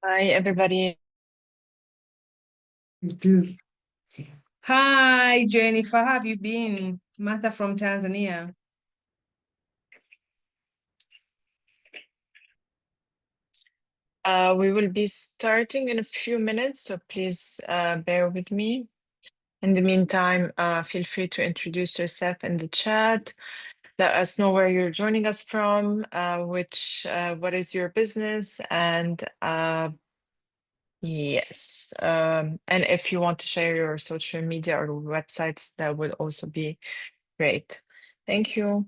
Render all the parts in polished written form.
Hi, everybody. It is. Hi, Jennifer. How have you been? Martha from Tanzania. We will be starting in a few minutes, so please bear with me. In the meantime, feel free to introduce yourself in the chat. Let us know where you're joining us from, what is your business, and yes. And if you want to share your social media or websites, that would also be great. Thank you.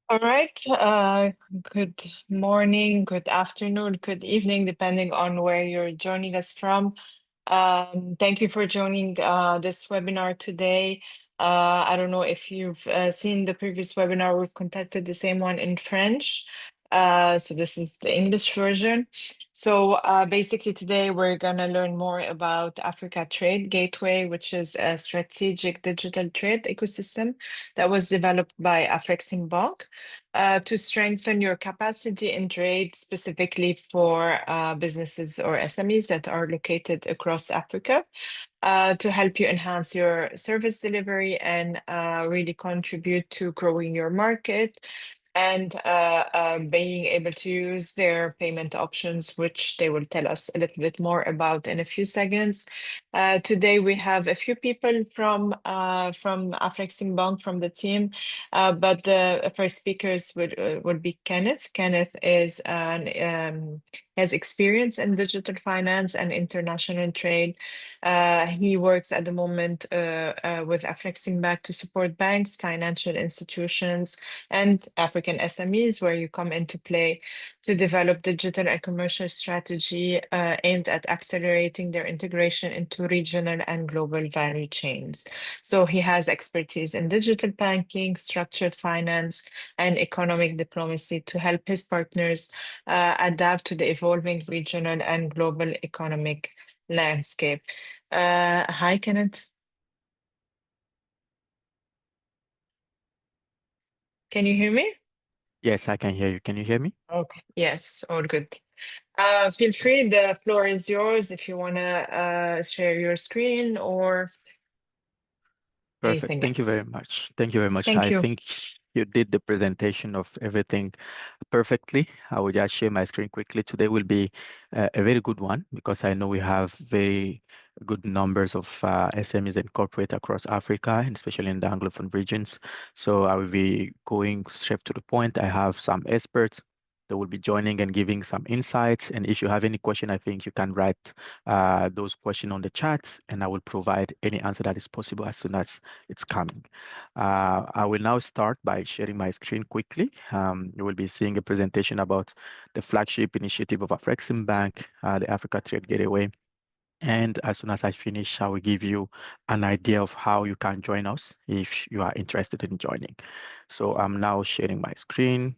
All right. Good morning, good afternoon, good evening, depending on where you're joining us from. Thank you for joining this webinar today. I don't know if you've seen the previous webinar, we've contacted the same one in French. So this is the English version. So basically today we're gonna learn more about Africa Trade Gateway, which is a strategic digital trade ecosystem that was developed by Afreximbank to strengthen your capacity in trade, specifically for businesses or SMEs that are located across Africa, to help you enhance your service delivery and really contribute to growing your market and being able to use their payment options, which they will tell us a little bit more about in a few seconds. Today we have a few people from Afreximbank from the team, but the first speakers would be Kenneth. Kenneth has experience in digital finance and international trade. He works at the moment with Afreximbank to support banks, financial institutions, and African SMEs, where you come into play to develop digital and commercial strategy aimed at accelerating their integration into regional and global value chains. So he has expertise in digital banking, structured finance, and economic diplomacy to help his partners adapt to the evolving regional and global economic landscape. Hi, Kenneth. Can you hear me? Yes, I can hear you. Can you hear me? Okay. Yes, all good. Feel free, the floor is yours if you want to share your screen or Perfect. anything Thank you very else. much. Thank you very much. Thank I you. think you did the presentation of everything perfectly. I will just share my screen quickly. Today will be a very good one because I know we have very good numbers of SMEs and corporate across Africa, and especially in the Anglophone regions. So I will be going straight to the point. I have some experts that will be joining and giving some insights. And if you have any question, I think you can write those questions on the chat, and I will provide any answer that is possible as soon as it's coming. I will now start by sharing my screen quickly. You will be seeing a presentation about the flagship initiative of Afreximbank, the Africa Trade Gateway. And as soon as I finish, I will give you an idea of how you can join us if you are interested in joining. So I'm now sharing my screen.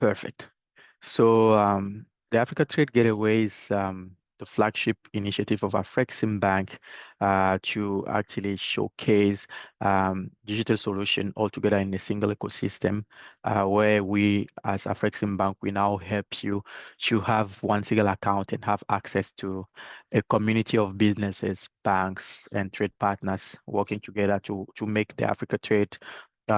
Perfect. So the Africa Trade Gateway is the flagship initiative of Afreximbank to actually showcase digital solution altogether in a single ecosystem where we as Afreximbank, we now help you to have one single account and have access to a community of businesses, banks, and trade partners working together to make the Africa Trade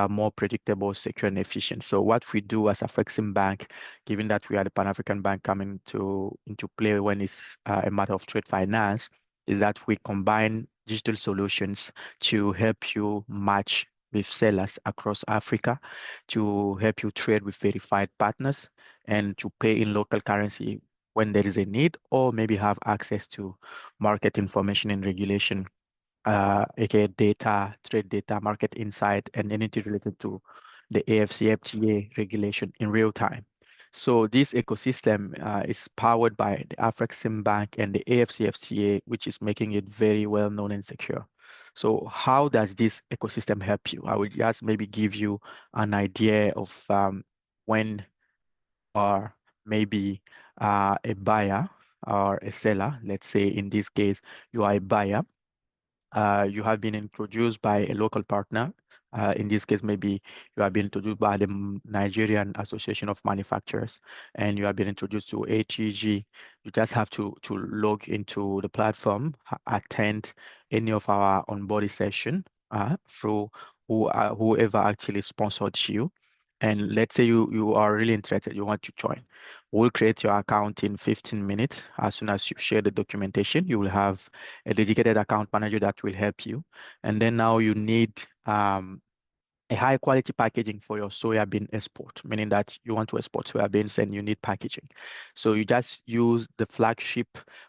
more predictable, secure, and efficient. So what we do as Afreximbank, given that we are the Pan-African bank coming into play when it's a matter of trade finance, is that we combine digital solutions to help you match with sellers across Africa, to help you trade with verified partners, and to pay in local currency when there is a need, or maybe have access to market information and regulation, aka data, trade data, market insight, and anything related to the AfCFTA regulation in real time. So this ecosystem is powered by the Afreximbank and the AfCFTA, which is making it very well known and secure. So how does this ecosystem help you? I would just maybe give you an idea of when or maybe a buyer or a seller. Let's say in this case, you are a buyer, you have been introduced by a local partner. In this case, maybe you have been introduced by the Nigerian Association of Manufacturers, and you have been introduced to ATG. You just have to log into the platform, attend any of our onboarding session through whoever actually sponsored you. And let's say you are really interested, you want to join. We'll create your account in 15 minutes. As soon as you share the documentation, you will have a dedicated account manager that will help you. And then now you need a high quality packaging for your soybean export, meaning that you want to export soybeans and you need packaging. So you just use the flagship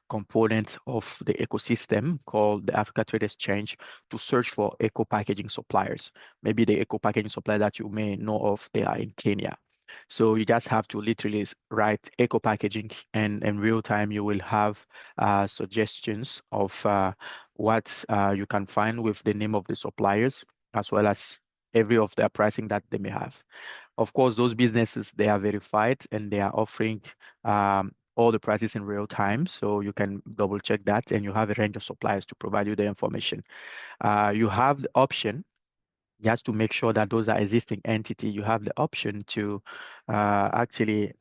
component of the ecosystem called the Africa Trade Exchange to search for eco packaging suppliers. Maybe the eco packaging supplier that you may know of, they are in Kenya. So you just have to literally write eco packaging, and in real time you will have suggestions of what you can find with the name of the suppliers, as well as every of their pricing that they may have. Of course, those businesses, they are verified and they are offering all the prices in real time. So you can double check that, and you have a range of suppliers to provide you the information. You have the option, just to make sure that those are existing entity, you have the option to actually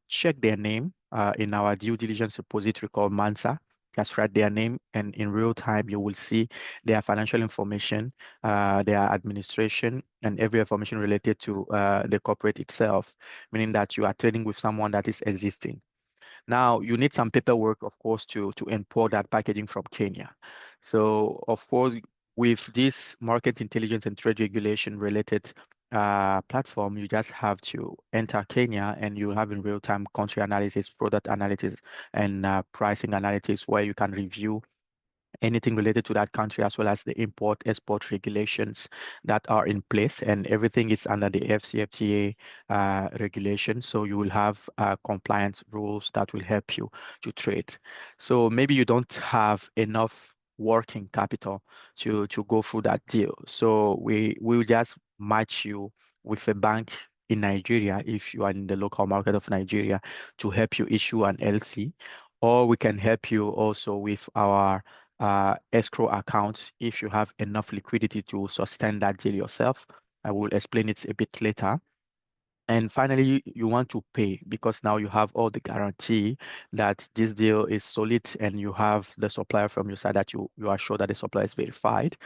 check their name in our due diligence repository called Mansa. Just write their name, and in real time, you will see their financial information, their administration, and every information related to the corporate itself, meaning that you are trading with someone that is existing. Now, you need some paperwork, of course, to import that packaging from Kenya. So, of course, with this market intelligence and trade regulation related platform, you just have to enter Kenya, and you have in real time country analysis, product analysis, and pricing analysis, where you can review anything related to that country, as well as the import export regulations that are in place, and everything is under the AfCFTA regulation. So you will have compliance rules that will help you to trade. So maybe you don't have enough working capital to go through that deal. So we will just match you with a bank in Nigeria, if you are in the local market of Nigeria, to help you issue an LC, or we can help you also with our escrow account if you have enough liquidity to sustain that deal yourself. I will explain it a bit later. And finally, you want to pay, because now you have all the guarantee that this deal is solid, and you have the supplier from your side that you are sure that the supplier is verified.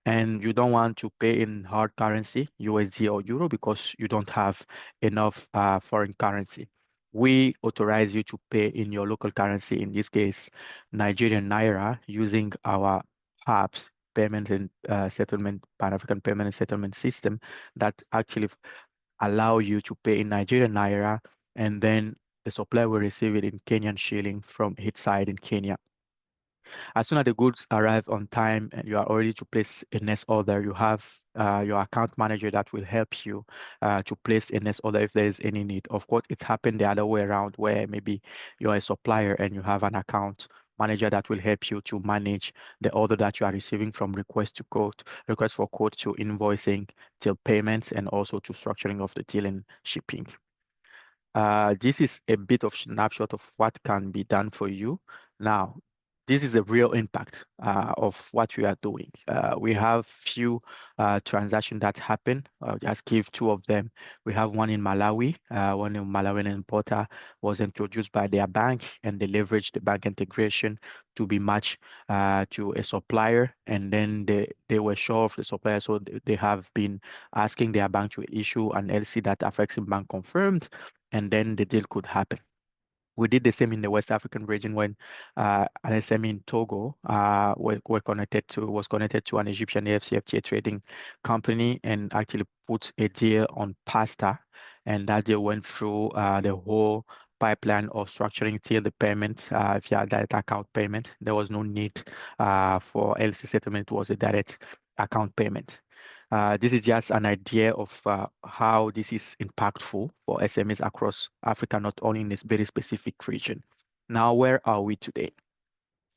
And you don't want to pay in hard currency, USD or Euro, because you don't have enough foreign currency. We authorize you to pay in your local currency, in this case, Nigerian Naira, using our PAPS, Payment and Settlement, Pan-African Payment and Settlement System, that actually allow you to pay in Nigerian Naira, and then the supplier will receive it in Kenyan shilling from its side in Kenya. As soon as the goods arrive on time and you are ready to place a next order, you have your account manager that will help you to place a next order if there is any need. Of course, it's happened the other way around, where maybe you're a supplier and you have an account manager that will help you to manage the order that you are receiving, from request for quote, to invoicing, till payments, and also to structuring of the deal and shipping. This is a bit of snapshot of what can be done for you. Now, this is a real impact of what we are doing. We have few transactions that happen. I'll just give two of them. We have one in Malawi. One in Malawian importer was introduced by their bank, and they leveraged the bank integration to be matched to a supplier, and then they were sure of the supplier, so they have been asking their bank to issue an LC that Afreximbank confirmed, and then the deal could happen. We did the same in the West African region when an SME in Togo was connected to an Egyptian AfCFTA trading company and actually put a deal on pasta, and that deal went through the whole pipeline of structuring till the payment via direct account payment. There was no need for LC settlement; it was a direct account payment. This is just an idea of how this is impactful for SMEs across Africa, not only in this very specific region. Now, where are we today?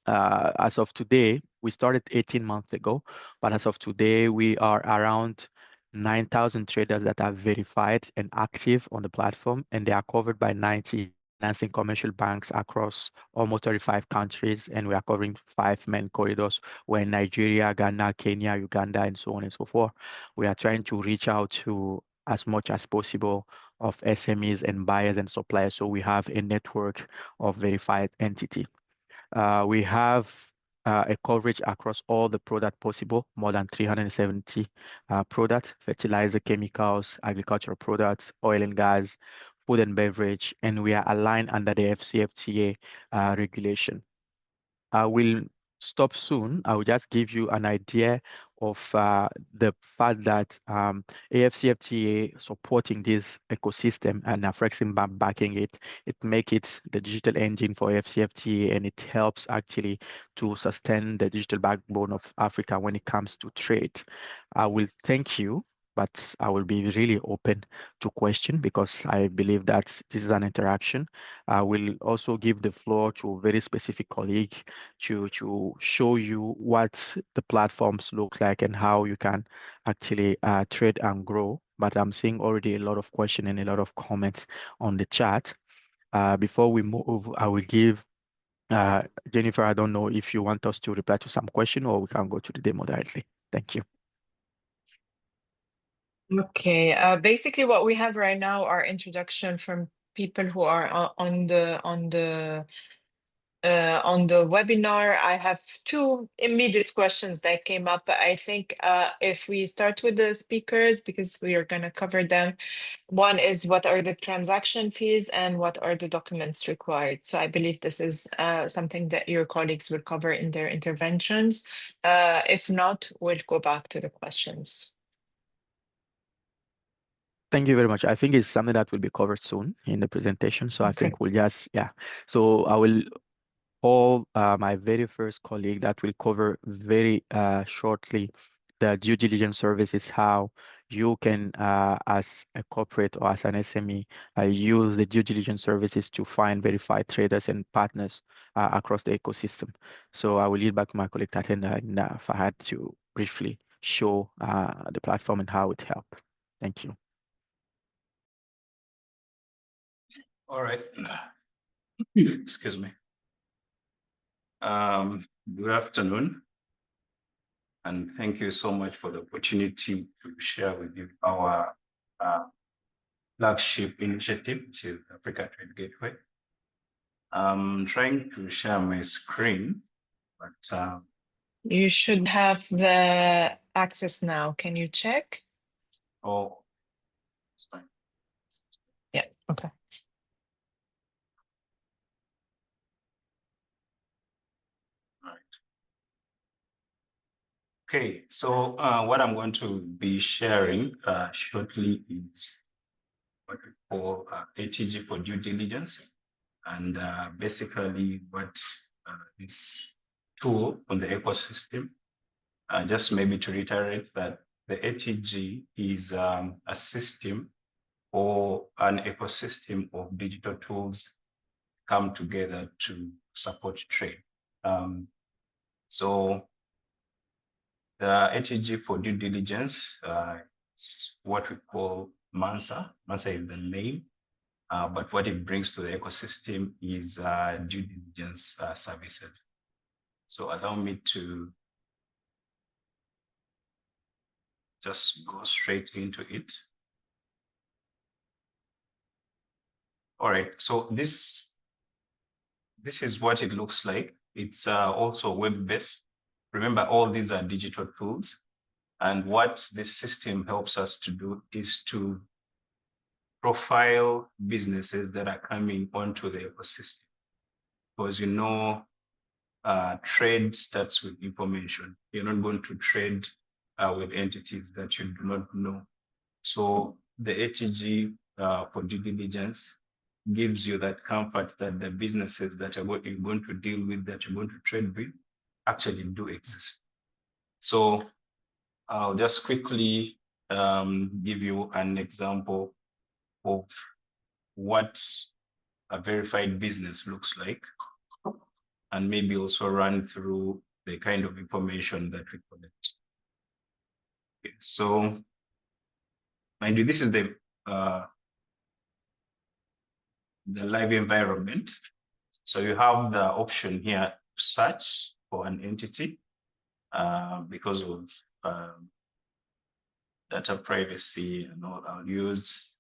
As of today, we started 18 months ago, but as of today, we are around 9,000 traders that are verified and active on the platform, and they are covered by 90 financing commercial banks across almost 35 countries, and we are covering 5 main corridors. We're in Nigeria, Ghana, Kenya, Uganda, and so on and so forth. We are trying to reach out to as much as possible of SMEs and buyers and suppliers, so we have a network of verified entity. We have a coverage across all the product possible, more than 370 products, fertilizer, chemicals, agricultural products, oil and gas, food and beverage, and we are aligned under the AfCFTA regulation. I will stop soon. I will just give you an idea of the fact that AfCFTA supporting this ecosystem and Afreximbank backing it. It makes it the digital engine for AfCFTA, and it helps actually to sustain the digital backbone of Africa when it comes to trade. I will thank you, but I will be really open to question because I believe that this is an interaction. I will also give the floor to a very specific colleague to show you what the platforms look like and how you can actually trade and grow. But I'm seeing already a lot of questions and a lot of comments on the chat. Before we move, I will give Jennifer, I don't know if you want us to reply to some question or we can go to the demo directly. Thank you. Okay, basically what we have right now are introduction from people who are on the webinar. I have two immediate questions that came up. I think if we start with the speakers, because we are going to cover them. One is what are the transaction fees and what are the documents required? So I believe this is something that your colleagues will cover in their interventions. If not, we'll go back to the questions. Thank you very much. I think it's something that will be covered soon in the presentation. So I think we'll just, yeah. So I will call my very first colleague that will cover very shortly the due diligence services, how you can, as a corporate or as an SME, use the due diligence services to find verified traders and partners across the ecosystem. So I will lead back to my colleague Tatenda and Fahad to briefly show the platform and how it helps. Thank you. All right. Excuse me. Good afternoon, and thank you so much for the opportunity to share with you our flagship initiative, which is Africa Trade Gateway. I'm trying to share my screen, but you should have the access now. Can you check? Oh, it's fine. Yeah, okay. Okay, so what I'm going to be sharing shortly is what we call ATG for due diligence, and basically what this tool on the ecosystem, just maybe to reiterate that the ATG is a system or an ecosystem of digital tools come together to support trade. So the ATG for due diligence is what we call MANSA. MANSA is the name, but what it brings to the ecosystem is due diligence services. So allow me to just go straight into it. All right, so this is what it looks like. It's also web-based. Remember, all these are digital tools. And what this system helps us to do is to profile businesses that are coming onto the ecosystem. Because trade starts with information. You're not going to trade with entities that you do not know. So the ATG for due diligence gives you that comfort that the businesses that you're going to deal with, that you're going to trade with, actually do exist. So I'll just quickly give you an example of what a verified business looks like, and maybe also run through the kind of information that we collect. Okay, so mind you, this is the live environment. So you have the option here to search for an entity because of data privacy and all. I'll use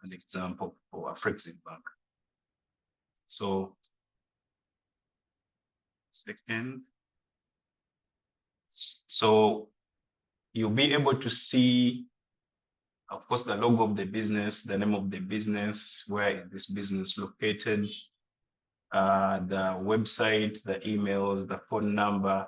an example for Afreximbank. So second. So you'll be able to see, of course, the logo of the business, the name of the business, where is this business located, the website, the emails, the phone number,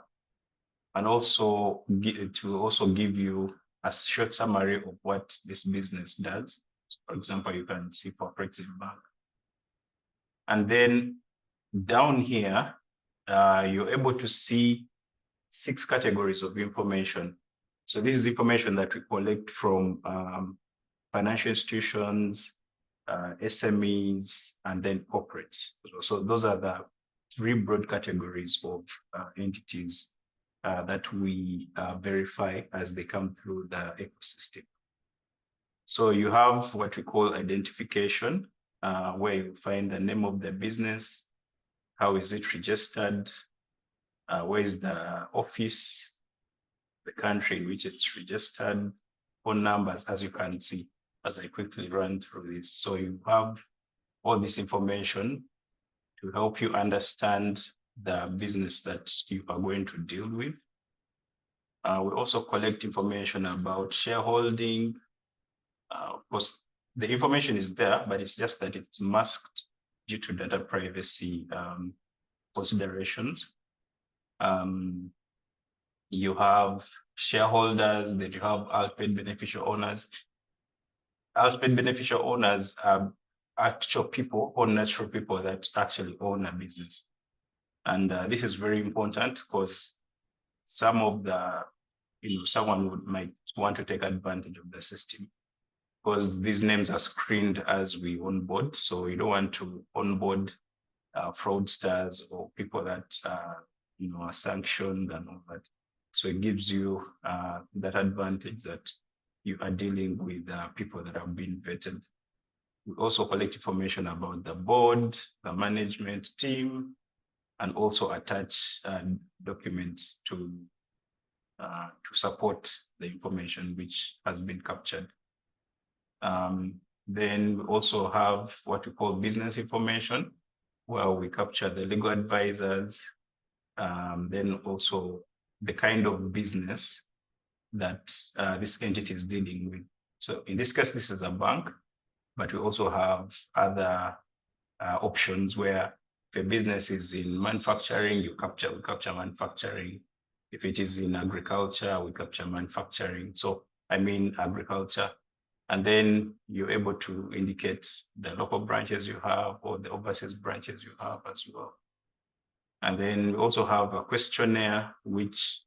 and also give you a short summary of what this business does. So for example, you can see for Afreximbank. And then down here, you're able to see 6 categories of information. So this is information that we collect from financial institutions, SMEs, and then corporates. So those are the 3 broad categories of entities that we verify as they come through the ecosystem. So you have what we call identification, where you find the name of the business, how is it registered, where is the office, the country in which it's registered, phone numbers, as you can see, as I quickly run through this. So you have all this information to help you understand the business that you are going to deal with. We also collect information about shareholding. Of course, the information is there, but it's just that it's masked due to data privacy considerations. You have shareholders, then you have outpaid beneficial owners. Outpaid beneficial owners are actual people or natural people that actually own a business. And this is very important because some of the, someone might want to take advantage of the system because these names are screened as we onboard. So you don't want to onboard fraudsters or people that are sanctioned and all that. So it gives you that advantage that you are dealing with people that have been vetted. We also collect information about the board, the management team, and also attach documents to support the information which has been captured. Then we also have what we call business information, where we capture the legal advisors, then also the kind of business that this entity is dealing with. So in this case, this is a bank, but we also have other options where if a business is in manufacturing, we capture manufacturing. If it is in agriculture, we capture manufacturing. So I mean agriculture. And then you're able to indicate the local branches you have or the overseas branches you have as well. And then we also have a questionnaire which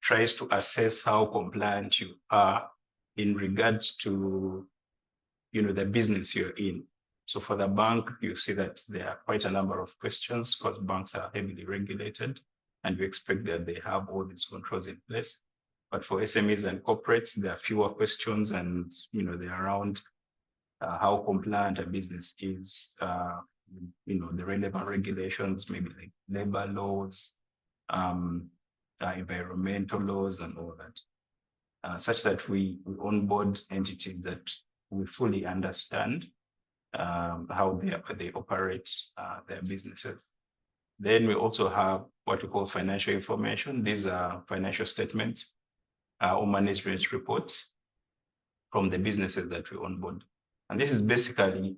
tries to assess how compliant you are in regards to the business you're in. So for the bank, you see that there are quite a number of questions because banks are heavily regulated and we expect that they have all these controls in place. But for SMEs and corporates, there are fewer questions and they're around how compliant a business is the relevant regulations, maybe like labor laws, environmental laws, and all that, such that we onboard entities that we fully understand how they operate their businesses. Then we also have what we call financial information. These are financial statements or management reports from the businesses that we onboard. And this is basically,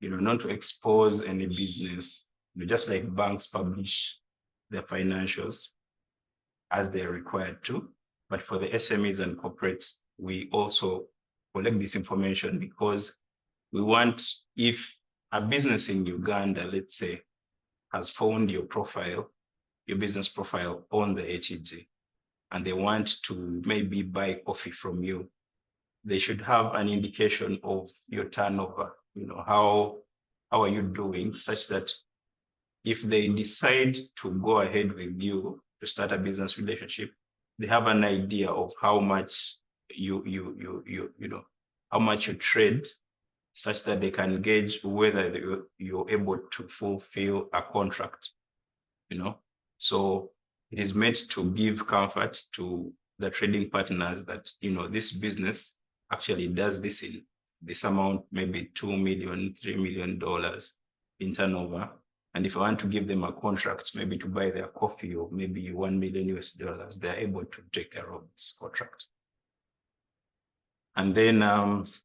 not to expose any business, just like banks publish their financials as they're required to. But for the SMEs and corporates, we also collect this information because we want, if a business in Uganda, let's say, has found your profile, your business profile on the ATG, and they want to maybe buy coffee from you, they should have an indication of your turnover, how are you doing, such that if they decide to go ahead with you to start a business relationship, they have an idea of how much how much you trade, such that they can gauge whether you're able to fulfill a contract, So it is meant to give comfort to the trading partners that, this business actually does this in this amount, maybe $2 million, $3 million in turnover. And if I want to give them a contract, maybe to buy their coffee or maybe $1 million US, they're able to take care of this contract. And then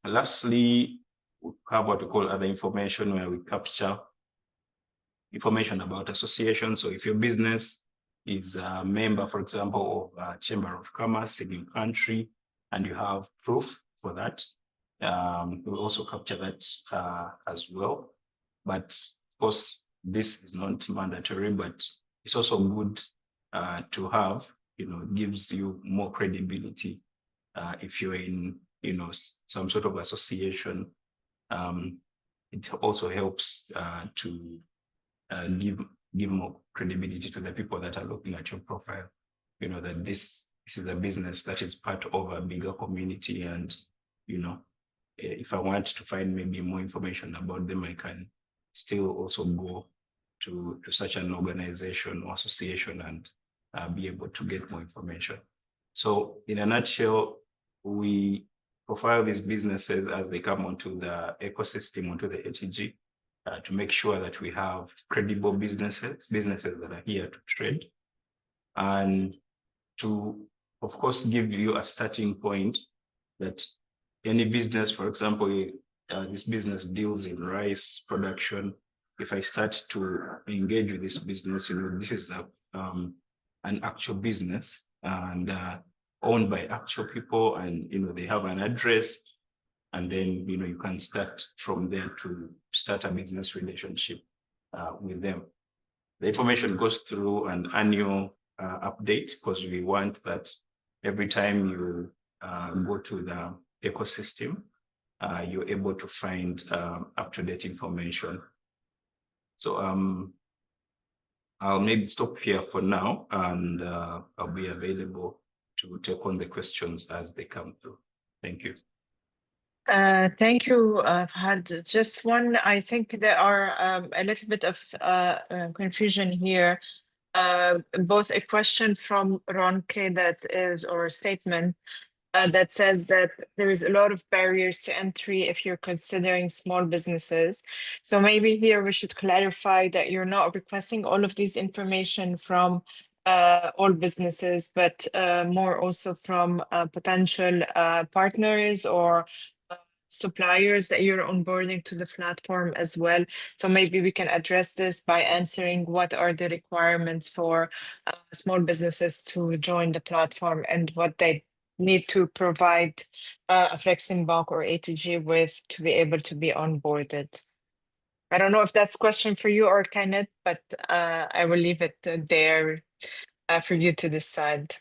lastly, we have what we call other information, where we capture information about associations. So if your business is a member, for example, of a Chamber of Commerce in your country, and you have proof for that, we'll also capture that as well. But of course, this is not mandatory, but it's also good to have, gives you more credibility if you're in, some sort of association. It also helps to give more credibility to the people that are looking at your profile, that this is a business that is part of a bigger community. And, if I want to find maybe more information about them, I can still also go to such an organization or association and be able to get more information. So in a nutshell, we profile these businesses as they come onto the ecosystem, onto the ATG, to make sure that we have credible businesses that are here to trade, and to, of course, give you a starting point that any business, for example, this business deals in rice production. If I start to engage with this business, this is an actual business and owned by actual people, and they have an address, and then you can start from there to start a business relationship with them. The information goes through an annual update, because we want that every time you go to the ecosystem, you're able to find up-to-date information. So I'll maybe stop here for now, and I'll be available to take on the questions as they come through. Thank you. Thank you, Fahad. Just one, I think there are a little bit of confusion here. Both a question from Ronke or a statement that says that there is a lot of barriers to entry if you're considering small businesses. So maybe here we should clarify that you're not requesting all of these information from all businesses, but more also from potential partners or suppliers that you're onboarding to the platform as well. So maybe we can address this by answering what are the requirements for small businesses to join the platform and what they need to provide Afreximbank or ATG with to be able to be onboarded. I don't know if that's a question for you or Kenneth, but I will leave it there for you to decide.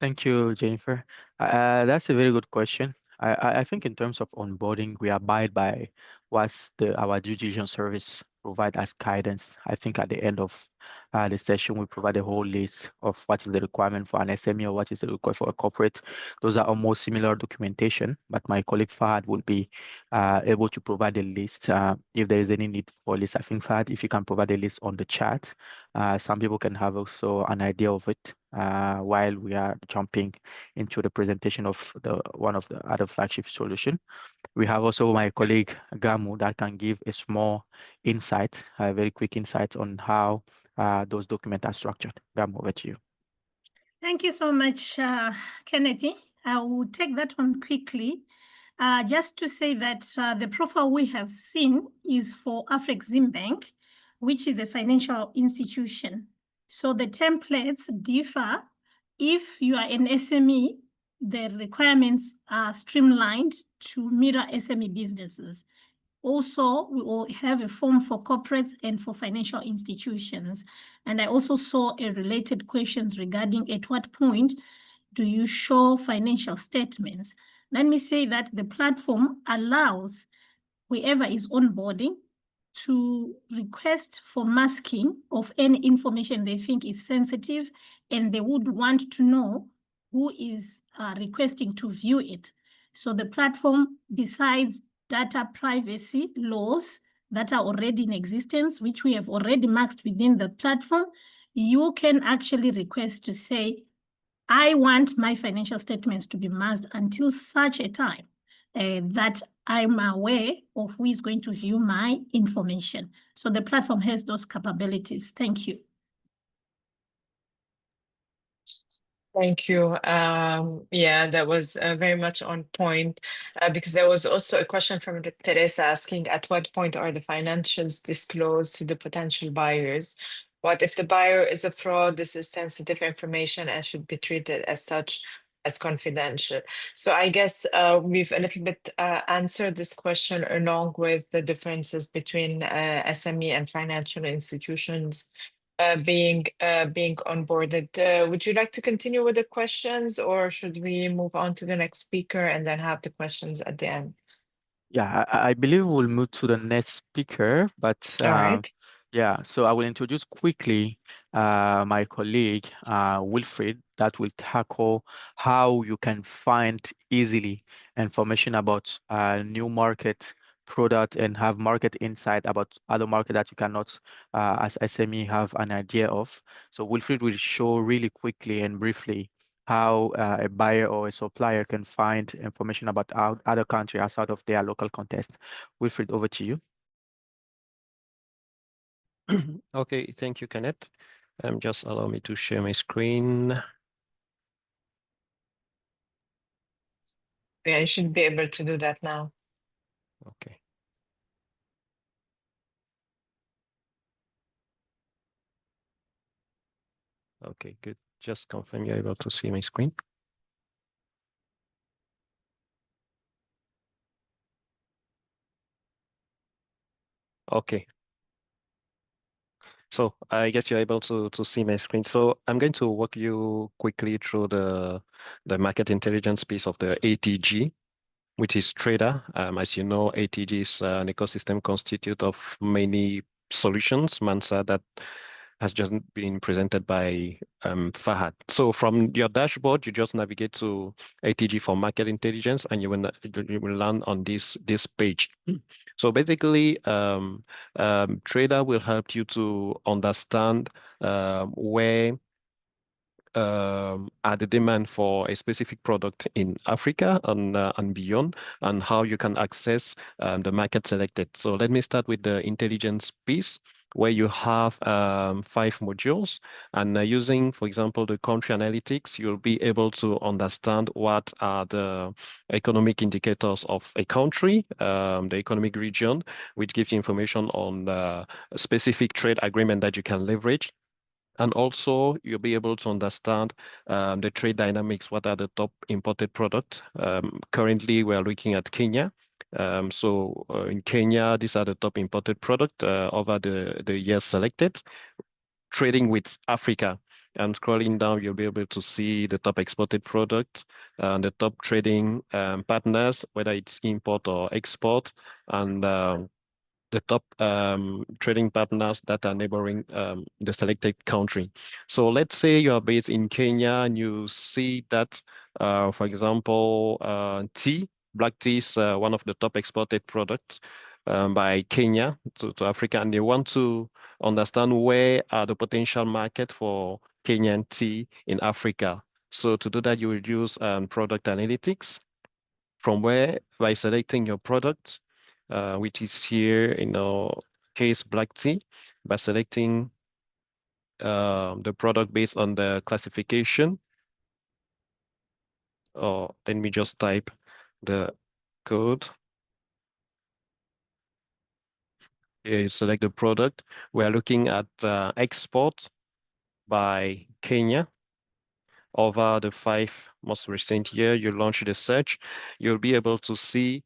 Thank you, Jennifer. That's a very good question. I think in terms of onboarding, we abide by what our due diligence service provide as guidance. I think at the end of the session, we provide a whole list of what is the requirement for an SME or what is the requirement for a corporate. Those are almost similar documentation, but my colleague Fahad will be able to provide a list if there is any need for a list. I think Fahad, if you can provide a list on the chat, some people can have also an idea of it while we are jumping into the presentation of one of the other flagship solution. We have also my colleague Gamu that can give a small insight, a very quick insight on how those documents are structured. Gamu, over to you. Thank you so much, Kennedy. I will take that one quickly. Just to say that the profile we have seen is for Afreximbank, which is a financial institution. So the templates differ. If you are an SME, the requirements are streamlined to mirror SME businesses. Also, we will have a form for corporates and for financial institutions. And I also saw a related questions regarding at what point do you show financial statements? Let me say that the platform allows whoever is onboarding to request for masking of any information they think is sensitive, and they would want to know who is requesting to view it. So the platform, besides data privacy laws that are already in existence, which we have already masked within the platform, you can actually request to say, I want my financial statements to be masked until such a time that I'm aware of who is going to view my information. So the platform has those capabilities. Thank you. Thank you. Yeah, that was very much on point because there was also a question from Teresa asking, at what point are the financials disclosed to the potential buyers? What if the buyer is a fraud? This is sensitive information and should be treated as such as confidential. So I guess we've a little bit answered this question along with the differences between SME and financial institutions being onboarded. Would you like to continue with the questions, or should we move on to the next speaker and then have the questions at the end? Yeah, I believe we'll move to the next speaker, but All right. yeah, so I will introduce quickly my colleague Wilfred that will tackle how you can find easily information about new market product and have market insight about other market that you cannot as SME have an idea of. So Wilfred will show really quickly and briefly how a buyer or a supplier can find information about other countries outside of their local context. Wilfred, over to you. Okay, thank you, Kenneth. Just allow me to share my screen. Yeah, you should be able to do that now. Okay. Okay, good. Just confirm you're able to see my screen. Okay. So I guess you're able to see my screen. So I'm going to walk you quickly through the market intelligence piece of the ATG, which is Trader. As you know, ATG is an ecosystem constituted of many solutions, Mansa, that has just been presented by Fahad. So from your dashboard, you just navigate to ATG for market intelligence, and you will land on this page. So basically, Trader will help you to understand where are the demand for a specific product in Africa and beyond, and how you can access the market selected. So let me start with the intelligence piece, where you have 5 modules, and using, for example, the country analytics, you'll be able to understand what are the economic indicators of a country, the economic region, which gives you information on the specific trade agreement that you can leverage. And also, you'll be able to understand the trade dynamics. What are the top imported products? Currently, we are looking at Kenya. In Kenya, these are the top imported products over the years selected. Trading with Africa. And scrolling down, you'll be able to see the top exported product, the top trading partners, whether it's import or export, and the top trading partners that are neighboring the selected country. So let's say you are based in Kenya and you see that, for example, tea, black tea is one of the top exported products by Kenya to Africa, and they want to understand where are the potential market for Kenyan tea in Africa. So to do that, you will use product analytics from where by selecting your product, which is here in our case black tea, by selecting the product based on the classification. Or let me just type the code. Here you select the product. We are looking at export by Kenya. Over the 5 most recent year, you launch the search, you'll be able to see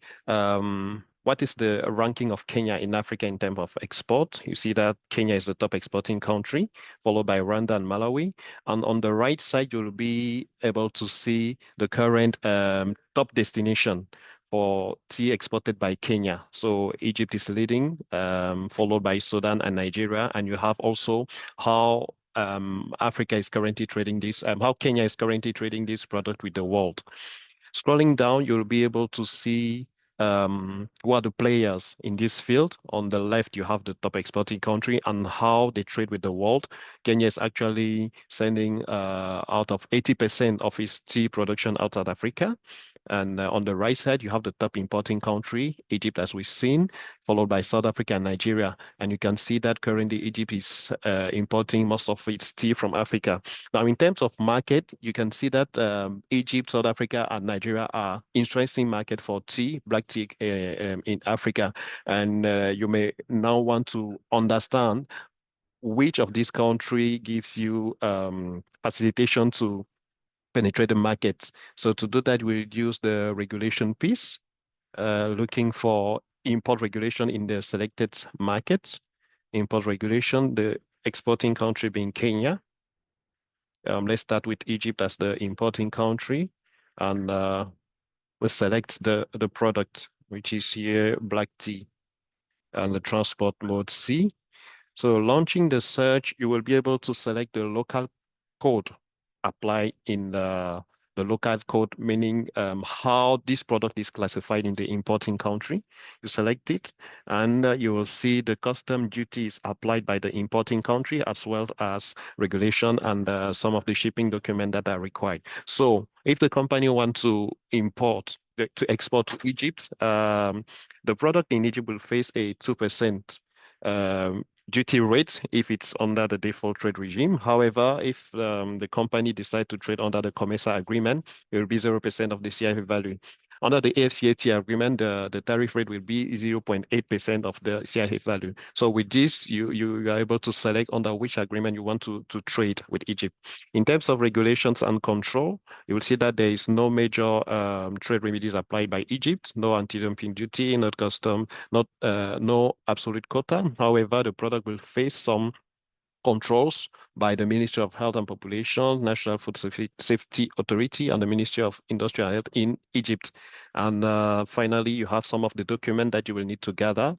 what is the ranking of Kenya in Africa in terms of export. You see that Kenya is the top exporting country, followed by Rwanda and Malawi. And on the right side, you'll be able to see the current top destination for tea exported by Kenya. So Egypt is leading, followed by Sudan and Nigeria. And you have also how Africa is currently trading this, how Kenya is currently trading this product with the world. Scrolling down, you'll be able to see who are the players in this field. On the left, you have the top exporting country and how they trade with the world. Kenya is actually sending out of 80% of its tea production outside Africa. And on the right side, you have the top importing country, Egypt, as we've seen, followed by South Africa and Nigeria. And you can see that currently Egypt is importing most of its tea from Africa. Now, in terms of market, you can see that Egypt, South Africa, and Nigeria are interesting market for tea, black tea in Africa. And you may now want to understand which of these country gives you facilitation to penetrate the markets. So to do that, we use the regulation piece, looking for import regulation in the selected markets. Import regulation, the exporting country being Kenya. Let's start with Egypt as the importing country, and we select the product, which is here black tea, and the transport mode C. So launching the search, you will be able to select the local code apply in the local code, meaning how this product is classified in the importing country. You select it, and you will see the custom duties applied by the importing country, as well as regulation and some of the shipping documents that are required. So if the company wants to export to Egypt, the product in Egypt will face a 2% duty rates if it's under the default trade regime. However, if the company decides to trade under the COMESA agreement, it will be 0% of the CIF value. Under the AfCFTA agreement, the tariff rate will be 0.8% of the CIF value. So with this, you are able to select under which agreement you want to trade with Egypt. In terms of regulations and control, you will see that there is no major trade remedies applied by Egypt, no anti-dumping duty, no custom, no absolute quota. However, the product will face some controls by the Ministry of Health and Population, National Food Safety Authority, and the Ministry of Industrial Health in Egypt. And finally, you have some of the documents that you will need to gather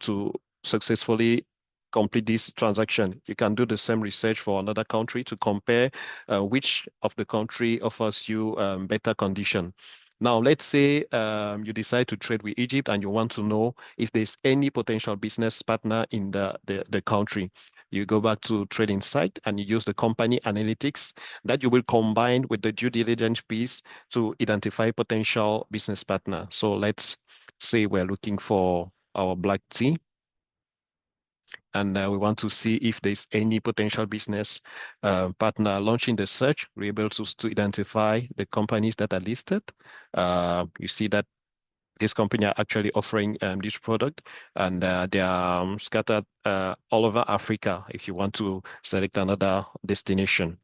to successfully complete this transaction. You can do the same research for another country to compare which of the country offers you better condition. Now, let's say you decide to trade with Egypt and you want to know if there's any potential business partner in the country. You go back to trading site and you use the company analytics that you will combine with the due diligence piece to identify potential business partner. So let's say we're looking for our black tea, and we want to see if there's any potential business partner. Launching the search, we're able to identify the companies that are listed. You see that this company are actually offering this product, and they are scattered all over Africa if you want to select another destination.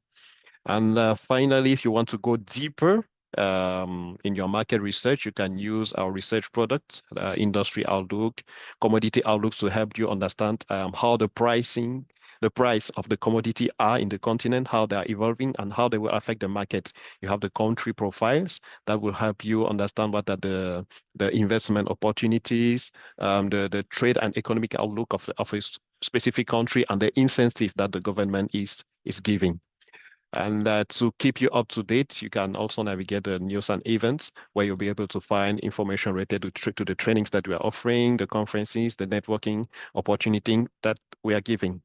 And finally, if you want to go deeper in your market research, you can use our research product, industry outlook, commodity outlooks, to help you understand how the pricing the price of the commodity are in the continent, how they are evolving, and how they will affect the market. You have the country profiles that will help you understand what are the investment opportunities, the trade and economic outlook of a specific country, and the incentive that the government is giving. And to keep you up to date, you can also navigate the news and events where you'll be able to find information related to the trainings that we are offering, the conferences, the networking opportunity that we are giving.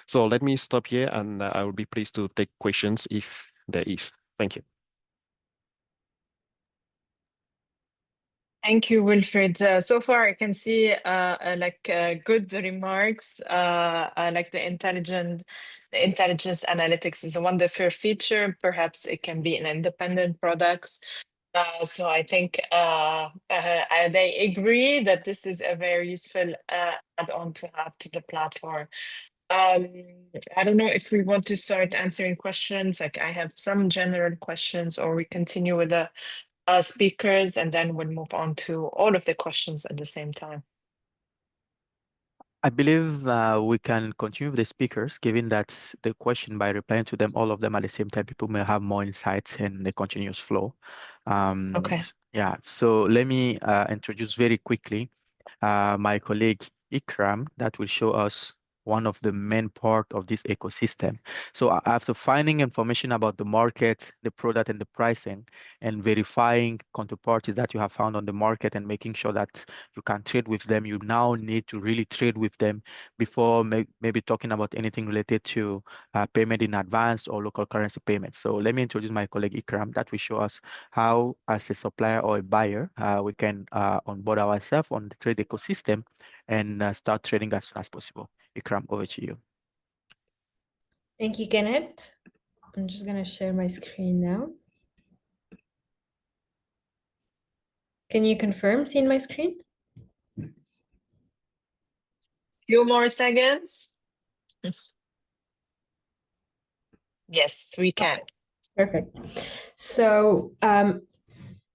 So let me stop here, and I will be pleased to take questions if there is. Thank you. Thank you, Wilfred. So far, I can see good remarks. Like the intelligence analytics is a wonderful feature. Perhaps it can be an independent products. So I think they agree that this is a very useful add-on to have to the platform. I don't know if we want to start answering questions. Like I have some general questions, or we continue with the speakers, and then we'll move on to all of the questions at the same time. I believe we can continue with the speakers, given that the question, by replying to them, all of them at the same time, people may have more insights in the continuous flow. Okay. Yeah, so let me introduce very quickly my colleague Ikram, that will show us one of the main part of this ecosystem. So after finding information about the market, the product, and the pricing, and verifying counterparties that you have found on the market and making sure that you can trade with them, you now need to really trade with them before maybe talking about anything related to payment in advance or local currency payments. So let me introduce my colleague Ikram, that will show us how, as a supplier or a buyer, we can onboard ourselves on the trade ecosystem and start trading as soon as possible. Ikram, over to you. Thank you, Kenneth. I'm just going to share my screen now. Can you confirm seeing my screen? Few more seconds. Yes, we can. Perfect. So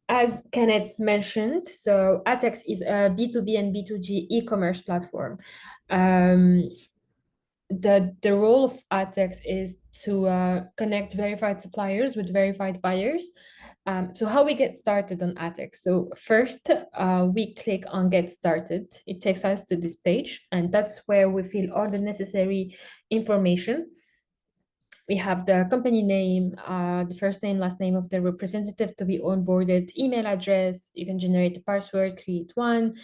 as Kenneth mentioned, so ATEX is a B2B and B2G e-commerce platform. The role of ATEX is to connect verified suppliers with verified buyers. So how we get started on ATEX? So first, we click on Get Started. It takes us to this page, and that's where we fill all the necessary information. We have the company name, the first name, last name of the representative to be onboarded, email address. You can generate a password, create one,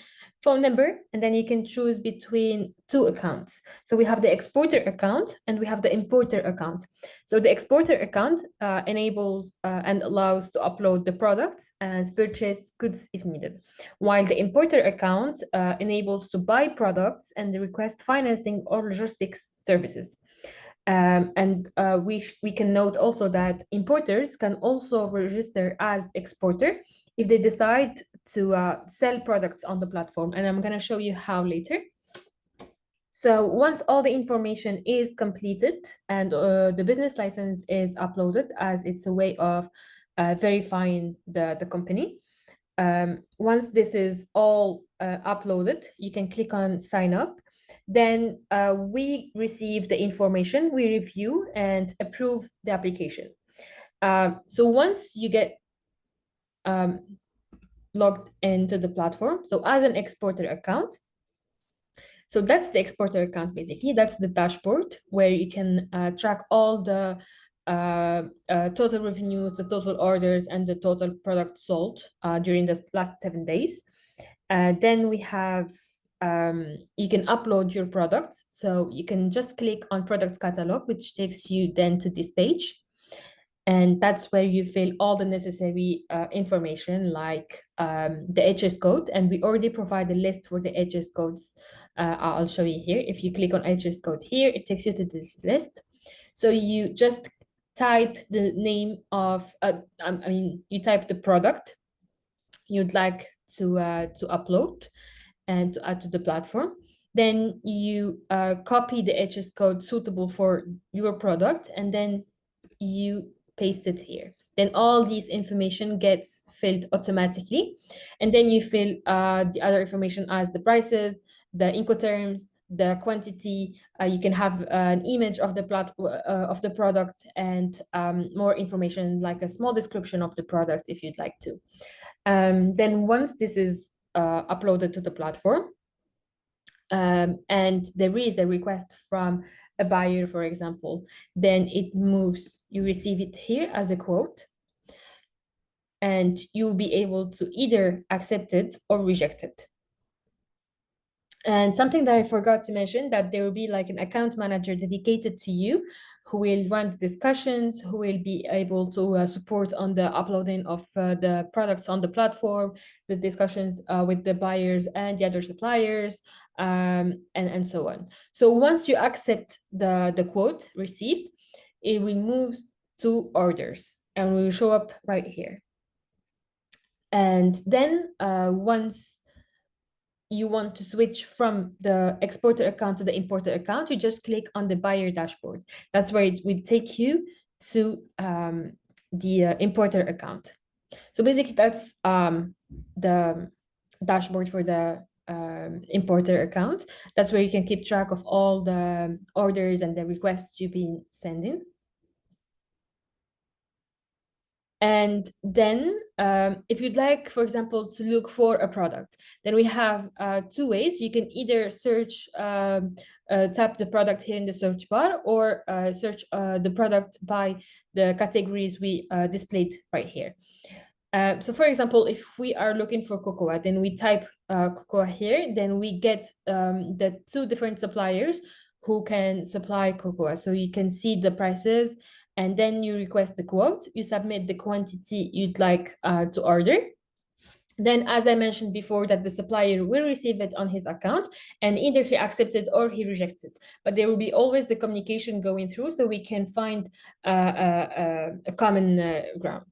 phone number, and then you can choose between two accounts. So we have the exporter account and we have the importer account. So the exporter account enables and allows to upload the products and purchase goods if needed, while the importer account enables to buy products and request financing or logistics services. We can note also that importers can also register as exporter if they decide to sell products on the platform, and I'm going to show you how later. So once all the information is completed and the business license is uploaded, as it's a way of verifying the company, once this is all uploaded, you can click on sign up. Then we receive the information, we review and approve the application. So once you get logged into the platform, so as an exporter account, so that's the exporter account basically, that's the dashboard where you can track all the total revenues, the total orders, and the total products sold during the last 7 days. Then we have you can upload your products. So you can just click on product catalog, which takes you then to this page. And that's where you fill all the necessary information, like the HS code. And we already provide a list for the HS codes. I'll show you here. If you click on HS code here, it takes you to this list. So you just type the name of, you type the product you'd like to upload and to add to the platform. Then you copy the HS code suitable for your product, and then you paste it here. Then all these information gets filled automatically. And then you fill the other information as the prices, the Incoterms, the quantity. You can have an image of the product and more information, like a small description of the product if you'd like to. Then once this is uploaded to the platform, and there is a request from a buyer, for example, then it moves, you receive it here as a quote, and you'll be able to either accept it or reject it. And something that I forgot to mention, that there will be like an account manager dedicated to you who will run the discussions, who will be able to support on the uploading of the products on the platform, the discussions with the buyers and the other suppliers, and so on. So once you accept the quote received, it will move to orders and will show up right here. And then once you want to switch from the exporter account to the importer account, you just click on the buyer dashboard. That's where it will take you to the importer account. So basically that's the dashboard for the importer account. That's where you can keep track of all the orders and the requests you've been sending. And then if you'd like, for example, to look for a product, then we have two ways. You can either search, tap the product here in the search bar, or search the product by the categories we displayed right here. So for example, if we are looking for cocoa, then we type cocoa here, then we get the two different suppliers who can supply cocoa. So you can see the prices, and then you request the quote, you submit the quantity you'd like to order. Then, as I mentioned before, that the supplier will receive it on his account, and either he accepts it or he rejects it. But there will be always the communication going through, so we can find a common ground.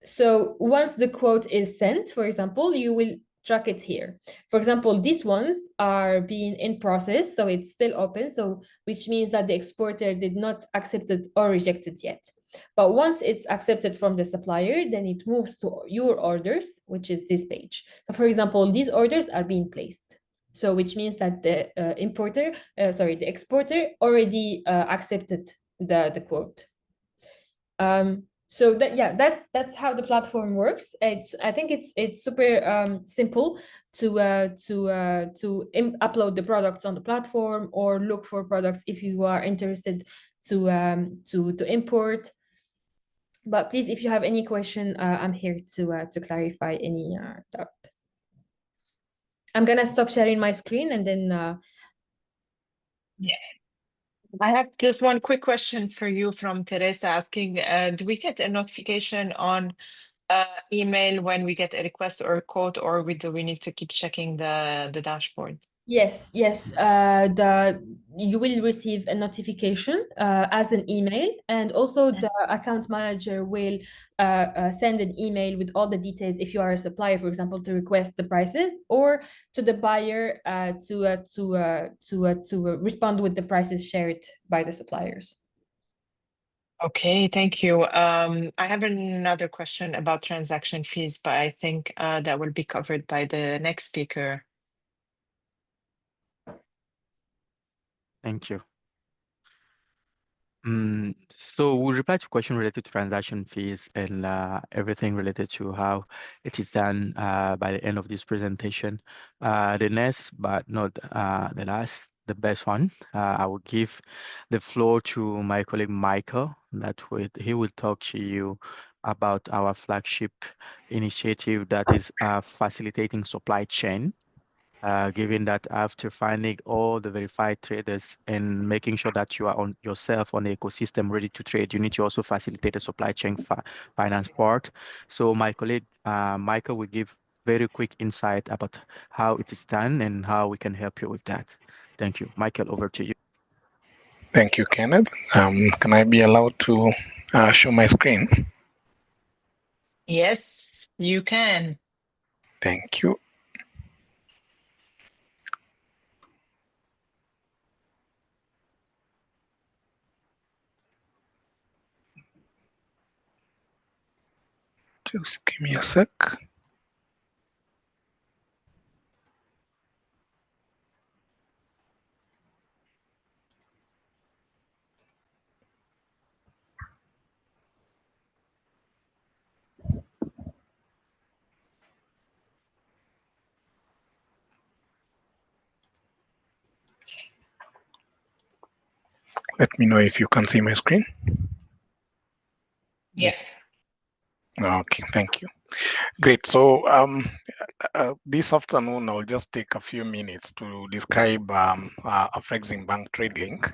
So once the quote is sent, for example, you will track it here. For example, these ones are being in process, so it's still open, so which means that the exporter did not accept it or reject it yet. But once it's accepted from the supplier, then it moves to your orders, which is this page. So for example, these orders are being placed. So which means that the the exporter already accepted the quote. So that's how the platform works. I think it's super simple to upload the products on the platform, or look for products if you are interested to import. But please, if you have any question, I'm here to clarify any doubt. I'm gonna stop sharing my screen, and then Yeah. I have just one quick question for you from Teresa asking, do we get a notification on email when we get a request or a quote, or do we need to keep checking the dashboard? Yes. You will receive a notification as an email, and also the account manager will send an email with all the details if you are a supplier, for example, to request the prices, or to the buyer to respond with the prices shared by the suppliers. Okay, thank you. I have another question about transaction fees, but I think that will be covered by the next speaker. Thank you. So we'll reply to question related to transaction fees and everything related to how it is done by the end of this presentation. The next, but not the last, the best one, I will give the floor to my colleague Michael. He will talk to you about our flagship initiative that is facilitating supply chain. Given that after finding all the verified traders and making sure that you are on yourself on the ecosystem ready to trade, you need to also facilitate the supply chain finance part. So my colleague Michael will give very quick insight about how it is done and how we can help you with that. Thank you. Michael, over to you. Thank you, Kenneth. Can I be allowed to show my screen? Yes, you can. Thank you. Just give me a sec. Let me know if you can see my screen. Yes. Okay, thank you. Great. So this afternoon, I'll just take a few minutes to describe Afreximbank TradeLink.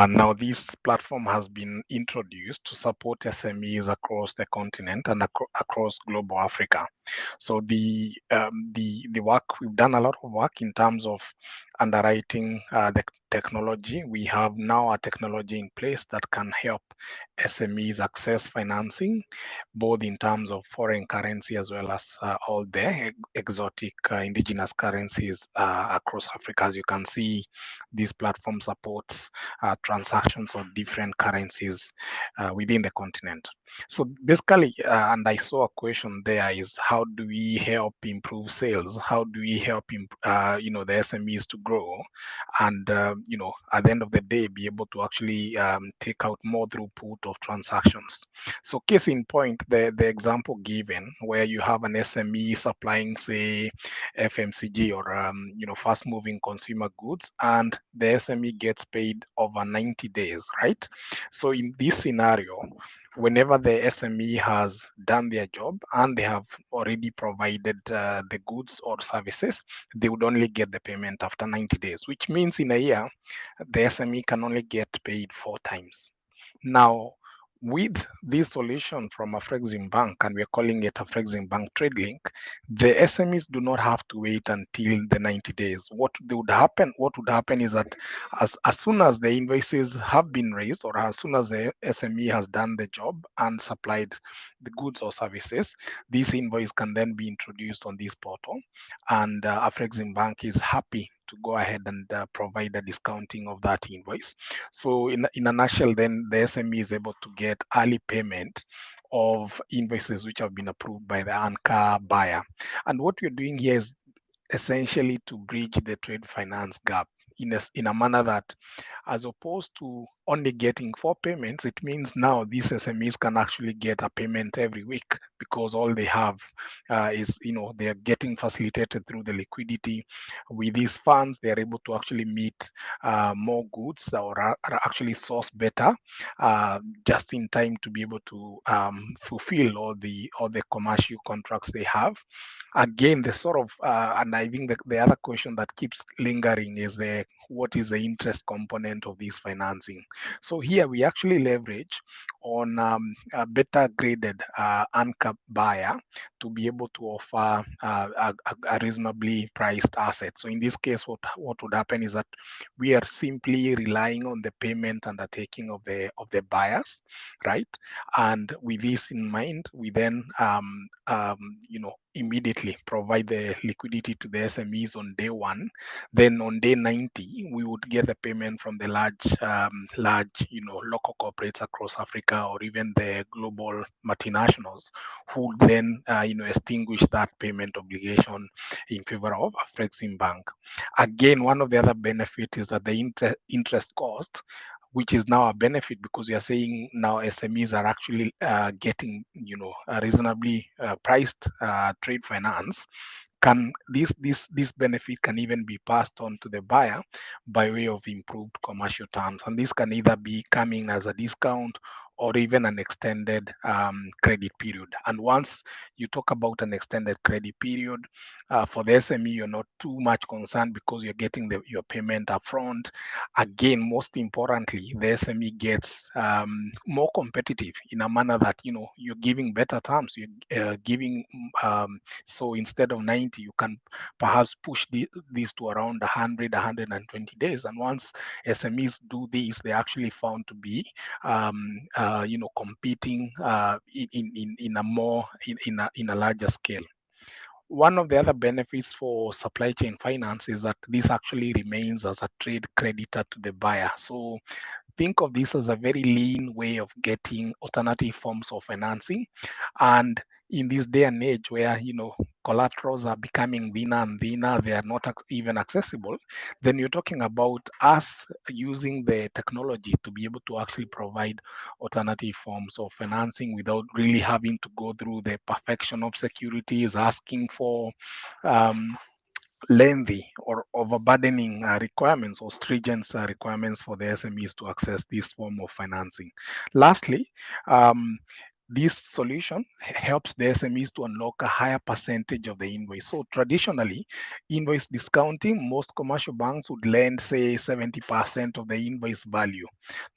Now, this platform has been introduced to support SMEs across the continent and across global Africa. So the work, we've done a lot of work in terms of underwriting the technology. We have now a technology in place that can help SMEs access financing, both in terms of foreign currency as well as all the exotic indigenous currencies across Africa. As you can see, this platform supports transactions of different currencies within the continent. So basically, and I saw a question there, is how do we help improve sales? How do we help the SMEs to grow, and at the end of the day, be able to actually take out more throughput of transactions? So case in point, the example given where you have an SME supplying, say, FMCG or fast moving consumer goods, and the SME gets paid over 90 days, right? So in this scenario, whenever the SME has done their job and they have already provided the goods or services, they would only get the payment after 90 days, which means in a year, the SME can only get paid 4 times. Now, with this solution from Afreximbank, and we're calling it Afreximbank TradeLink, the SMEs do not have to wait until the 90 days. What would happen is that as soon as the invoices have been raised, or as soon as the SME has done the job and supplied the goods or services, this invoice can then be introduced on this portal, and Afreximbank is happy to go ahead and provide a discounting of that invoice. So in a nutshell, then the SME is able to get early payment of invoices which have been approved by the anchor buyer. And what we're doing here is essentially to bridge the trade finance gap in a manner that, as opposed to only getting 4 payments, it means now these SMEs can actually get a payment every week, because all they have is, they are getting facilitated through the liquidity. With these funds, they are able to actually meet more goods, or actually source better just in time to be able to fulfill all the commercial contracts they have. Again, the sort of and I think the other question that keeps lingering is what is the interest component of this financing? So here we actually leverage on a better graded anchor buyer to be able to offer a reasonably priced asset. So in this case, what would happen is that we are simply relying on the payment undertaking of the buyers, right? And with this in mind, we then immediately provide the liquidity to the SMEs on day 1. Then on day 90, we would get the payment from the large local corporates across Africa, or even the global multinationals, who then extinguish that payment obligation in favor of Afreximbank. Again, one of the other benefits is that the interest cost, which is now a benefit, because we are saying now SMEs are actually getting a reasonably priced trade finance. Can this benefit can even be passed on to the buyer by way of improved commercial terms, and this can either be coming as a discount or even an extended credit period. And once you talk about an extended credit period, for the SME, you're not too much concerned, because you're getting your payment upfront. Again, most importantly, the SME gets more competitive in a manner that you're giving better terms. You're giving so instead of 90, you can perhaps push these to around 100, 120 days. And once SMEs do this, they're actually found to be competing in a more in a larger scale. One of the other benefits for supply chain finance is that this actually remains as a trade creditor to the buyer. So think of this as a very lean way of getting alternative forms of financing. And in this day and age where collaterals are becoming thinner and thinner, they are not even accessible, then you're talking about us using the technology to be able to actually provide alternative forms of financing without really having to go through the perfection of securities, asking for lengthy or overburdening requirements or stringent requirements for the SMEs to access this form of financing. Lastly, this solution helps the SMEs to unlock a higher percentage of the invoice. So traditionally, invoice discounting, most commercial banks would lend, say, 70% of the invoice value.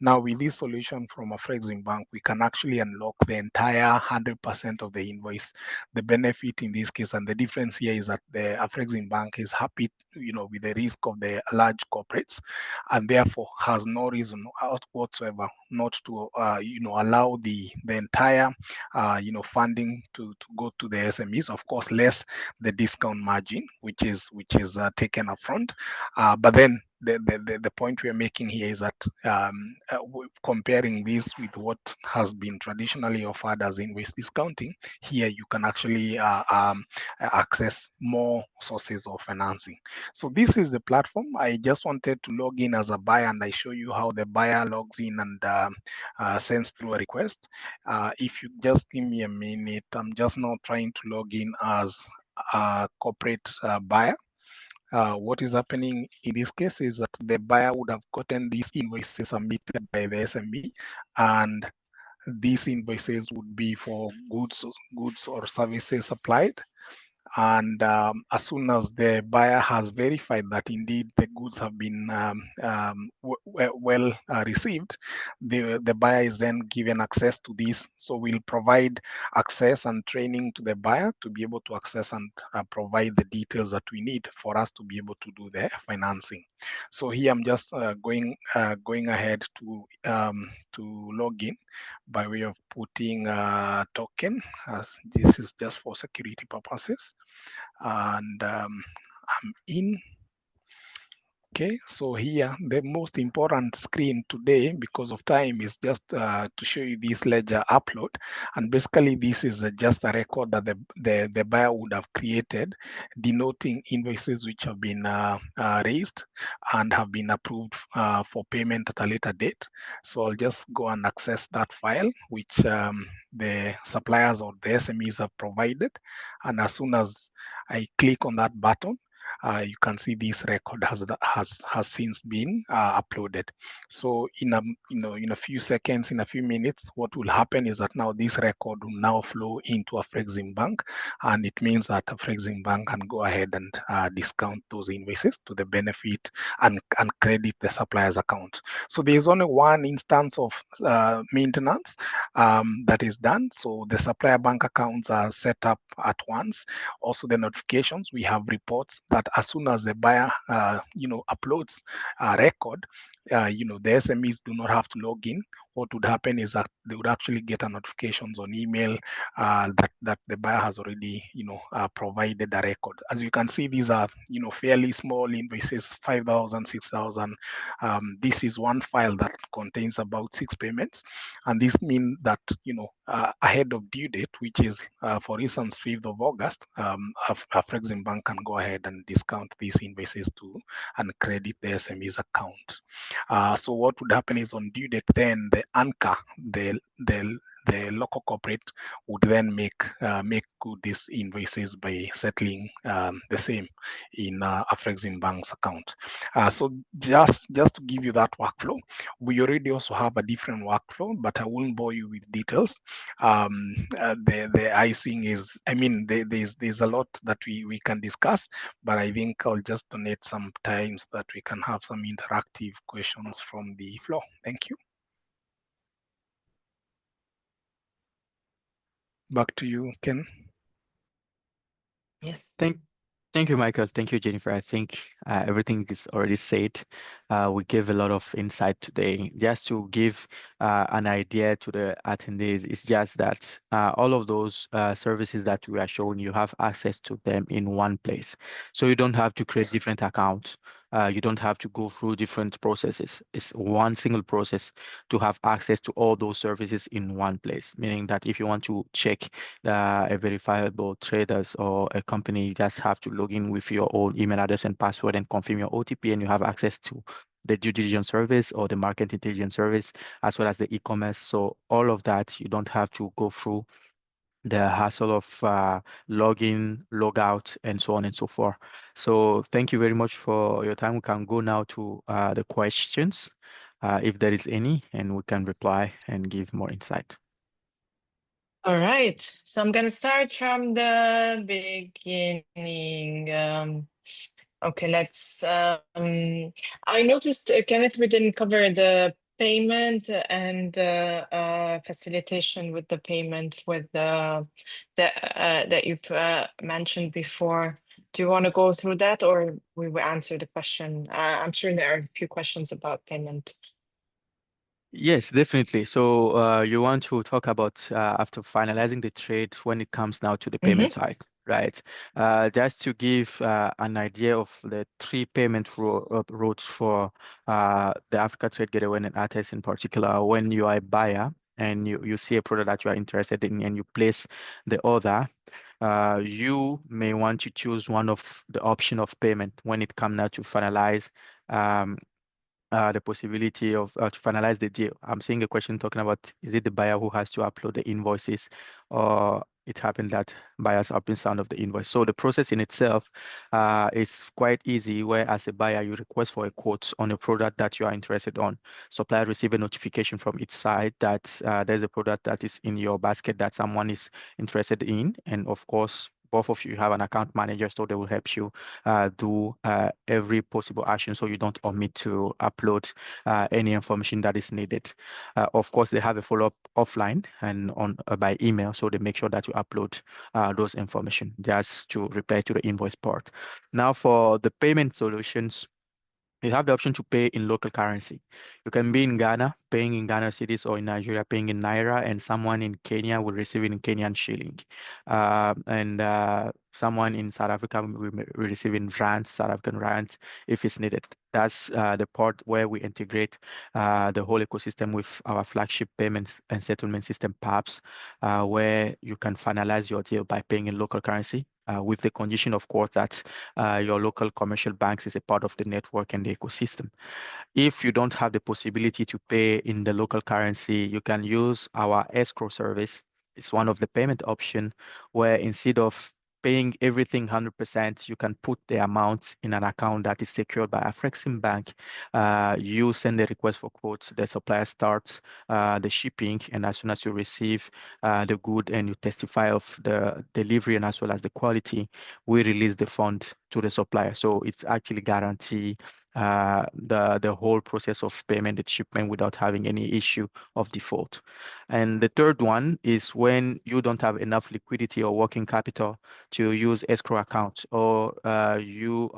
Now, with this solution from Afreximbank, we can actually unlock the entire 100% of the invoice. The benefit in this case and the difference here is that the Afreximbank is happy, with the risk of the large corporates, and therefore has no reason whatsoever not to, allow the entire, funding to go to the SMEs. Of course, less the discount margin, which is taken upfront. But then the point we are making here is that comparing this with what has been traditionally offered as invoice discounting, here you can actually access more sources of financing. So this is the platform. I just wanted to log in as a buyer, and I show you how the buyer logs in and sends through a request. If you just give me a minute, I'm just now trying to log in as a corporate buyer. What is happening in this case is that the buyer would have gotten these invoices submitted by the SME, and these invoices would be for goods or services supplied. And as soon as the buyer has verified that indeed the goods have been well received, the buyer is then given access to this. So we'll provide access and training to the buyer to be able to access and provide the details that we need for us to be able to do the financing. So here I'm just going ahead to log in by way of putting a token, as this is just for security purposes. And I'm in. Okay, so here the most important screen today, because of time, is just to show you this ledger upload. And basically this is just a record that the buyer would have created, denoting invoices which have been raised and have been approved for payment at a later date. So I'll just go and access that file, which the suppliers or the SMEs have provided. And as soon as I click on that button, you can see this record has since been uploaded. So in a few seconds, in a few minutes, what will happen is that now this record will now flow into Afreximbank, and it means that Afreximbank can go ahead and discount those invoices to the benefit and credit the supplier's account. So there is only one instance of maintenance that is done. So the supplier bank accounts are set up at once. Also the notifications, we have reports that as soon as the buyer uploads a record, the SMEs do not have to log in. What would happen is that they would actually get a notifications on email that the buyer has already provided a record. As you can see, these are fairly small invoices, 5,000, 6,000. This is one file that contains about 6 payments, and this means that ahead of due date, which is for instance 5th of August, Afreximbank can go ahead and discount these invoices to and credit the SME's account. So what would happen is on due date, then the anchor, the local corporate would then make good these invoices by settling the same in Afreximbank's account. So just to give you that workflow, we already also have a different workflow, but I won't bore you with details. The icing is, there's a lot that we can discuss, but I think I'll just donate some time so that we can have some interactive questions from the floor. Thank you. Back to you, Ken. Yes. Thank you, Michael. Thank you, Jennifer. I think everything is already said. We gave a lot of insight today. Just to give an idea to the attendees, it's just that all of those services that we are showing, you have access to them in one place. So you don't have to create different accounts. You don't have to go through different processes. It's one single process to have access to all those services in one place, meaning that if you want to check a verifiable traders or a company, you just have to log in with your own email address and password and confirm your OTP, and you have access to the due diligence service or the market intelligence service, as well as the e-commerce. So all of that, you don't have to go through the hassle of log in, log out, and so on and so forth. So thank you very much for your time. We can go now to the questions, if there is any, and we can reply and give more insight. All right, so I'm going to start from the beginning. Okay, let's. I noticed, Kenneth, we didn't cover the payment and facilitation with the payment with the that you've mentioned before. Do you want to go through that, or we will answer the question? I'm sure there are a few questions about payment. Yes, definitely. So you want to talk about after finalizing the trade when it comes now to the payment side, right? Just to give an idea of the three payment routes for the Africa Trade Gateway and ATES in particular. When you are a buyer and you see a product that you are interested in and you place the order, you may want to choose one of the option of payment when it comes now to finalize um, the possibility of to finalize the deal. I'm seeing a question talking about, is it the buyer who has to upload the invoices, or it happened that buyers have been sound of the invoice. So the process in itself is quite easy, where as a buyer, you request for a quote on a product that you are interested on. Supplier receive a notification from its side that there's a product that is in your basket that someone is interested in. And of course, both of you have an account manager, so they will help you do every possible action so you don't omit to upload any information that is needed. Of course, they have a follow-up offline and on by email, so they make sure that you upload those information just to reply to the invoice part. Now, for the payment solutions, you have the option to pay in local currency. You can be in Ghana, paying in Ghana cedis, or in Nigeria, paying in Naira, and someone in Kenya will receive it in Kenyan shilling. And someone in South Africa will receive in rands, South African rands, if it's needed. That's the part where we integrate the whole ecosystem with our flagship payments and settlement system, PAPS, where you can finalize your deal by paying in local currency, with the condition, of course, that your local commercial banks is a part of the network and the ecosystem. If you don't have the possibility to pay in the local currency, you can use our escrow service. It's one of the payment option where instead of paying everything 100%, you can put the amounts in an account that is secured by Afreximbank. You send the request for quotes, the supplier starts the shipping, and as soon as you receive the good and you testify of the delivery and as well as the quality, we release the fund to the supplier. So it's actually guarantee the whole process of payment and shipment without having any issue of default. And the third one is when you don't have enough liquidity or working capital to use escrow accounts, or you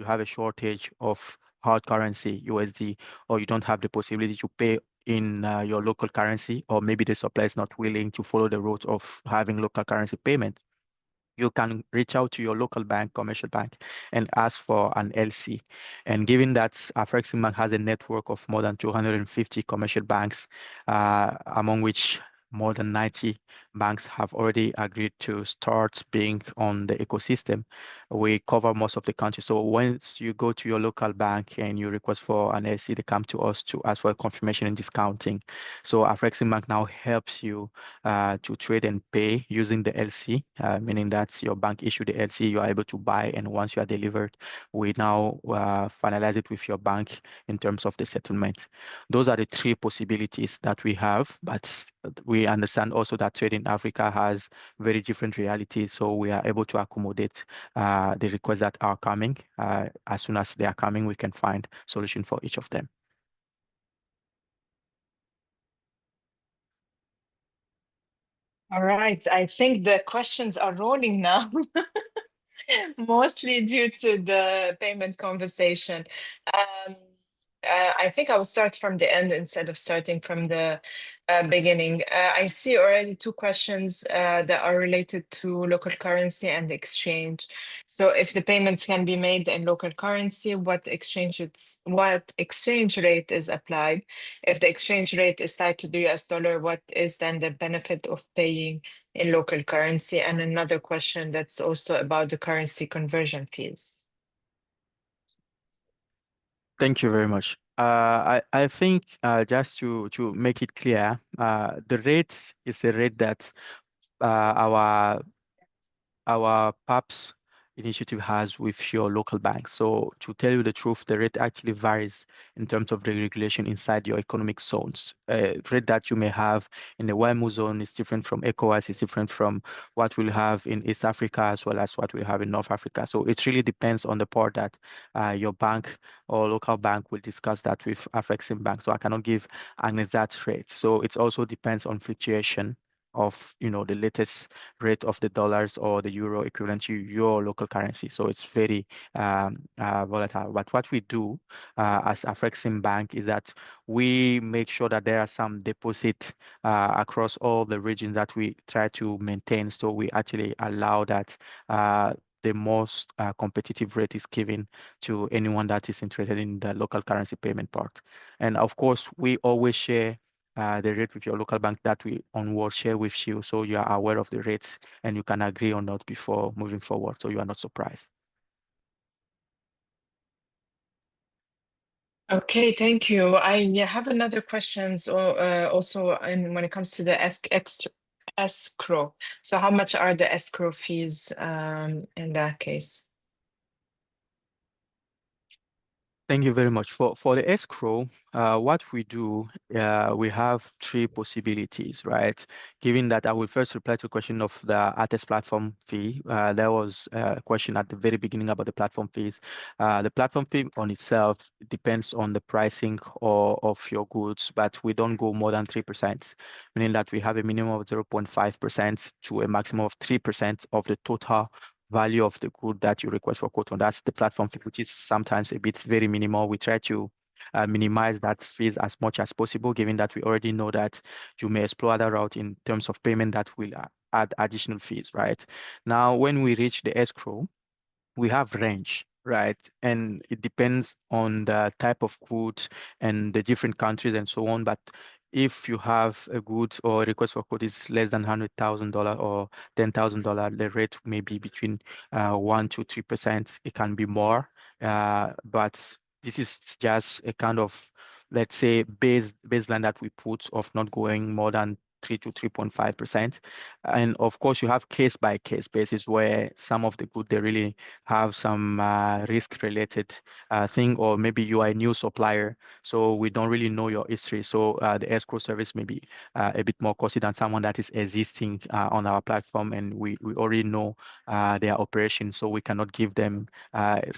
have a shortage of hard currency, USD, or you don't have the possibility to pay in your local currency, or maybe the supplier is not willing to follow the route of having local currency payment. You can reach out to your local bank, commercial bank, and ask for an LC. And given that Afreximbank has a network of more than 250 commercial banks, among which more than 90 banks have already agreed to start being on the ecosystem, we cover most of the country. So once you go to your local bank and you request for an LC, they come to us to ask for a confirmation and discounting. So Afreximbank now helps you to trade and pay using the LC, meaning that your bank issued the LC, you are able to buy, and once you are delivered, we now finalize it with your bank in terms of the settlement. Those are the three possibilities that we have, but we understand also that trade in Africa has very different realities, so we are able to accommodate the requests that are coming. As soon as they are coming, we can find solution for each of them. All right, I think the questions are rolling now. Mostly due to the payment conversation. I think I will start from the end instead of starting from the beginning. I see already two questions that are related to local currency and exchange. So if the payments can be made in local currency, what exchange rate is applied? If the exchange rate is tied to the US dollar, what is then the benefit of paying in local currency? And another question that's also about the currency conversion fees. Thank you very much. I think just to make it clear, the rate is a rate that our PAPS initiative has with your local bank. So to tell you the truth, the rate actually varies in terms of the regulation inside your economic zones. Rate that you may have in the WAMU zone is different from ECOWAS, is different from what we'll have in East Africa as well as what we have in North Africa. So it really depends on the part that your bank or local bank will discuss that with Afreximbank. So I cannot give an exact rate. So it also depends on fluctuation of the latest rate of the dollars or the euro equivalent to your local currency. So it's very volatile. But what we do as Afreximbank is that we make sure that there are some deposit across all the regions that we try to maintain. So we actually allow that the most competitive rate is given to anyone that is interested in the local currency payment part. And of course, we always share the rate with your local bank that we onward share with you, so you are aware of the rates and you can agree or not before moving forward, so you are not surprised. Okay, thank you. I have another questions also when it comes to the escrow. So how much are the escrow fees in that case? Thank you very much. For the escrow, what we do, we have three possibilities, right? Given that I will first reply to the question of the artist platform fee. There was a question at the very beginning about the platform fees. The platform fee on itself depends on the pricing of your goods, but we don't go more than 3%, meaning that we have a minimum of 0.5% to a maximum of 3% of the total value of the good that you request for quote on. That's the platform fee, which is sometimes a bit very minimal. We try to minimize that fees as much as possible, given that we already know that you may explore other route in terms of payment that will add additional fees, right? Now, when we reach the escrow, we have range, right? And it depends on the type of good and the different countries and so on. But if you have a good or a request for quote is less than $100,000 or $10,000, the rate may be between 1 to 3%. It can be more, but this is just a kind of, let's say, baseline that we put of not going more than 3 to 3.5%. And of course, you have case by case basis where some of the good, they really have some risk related thing, or maybe you are a new supplier, so we don't really know your history. So the escrow service may be a bit more costly than someone that is existing on our platform, and we already know their operation, so we cannot give them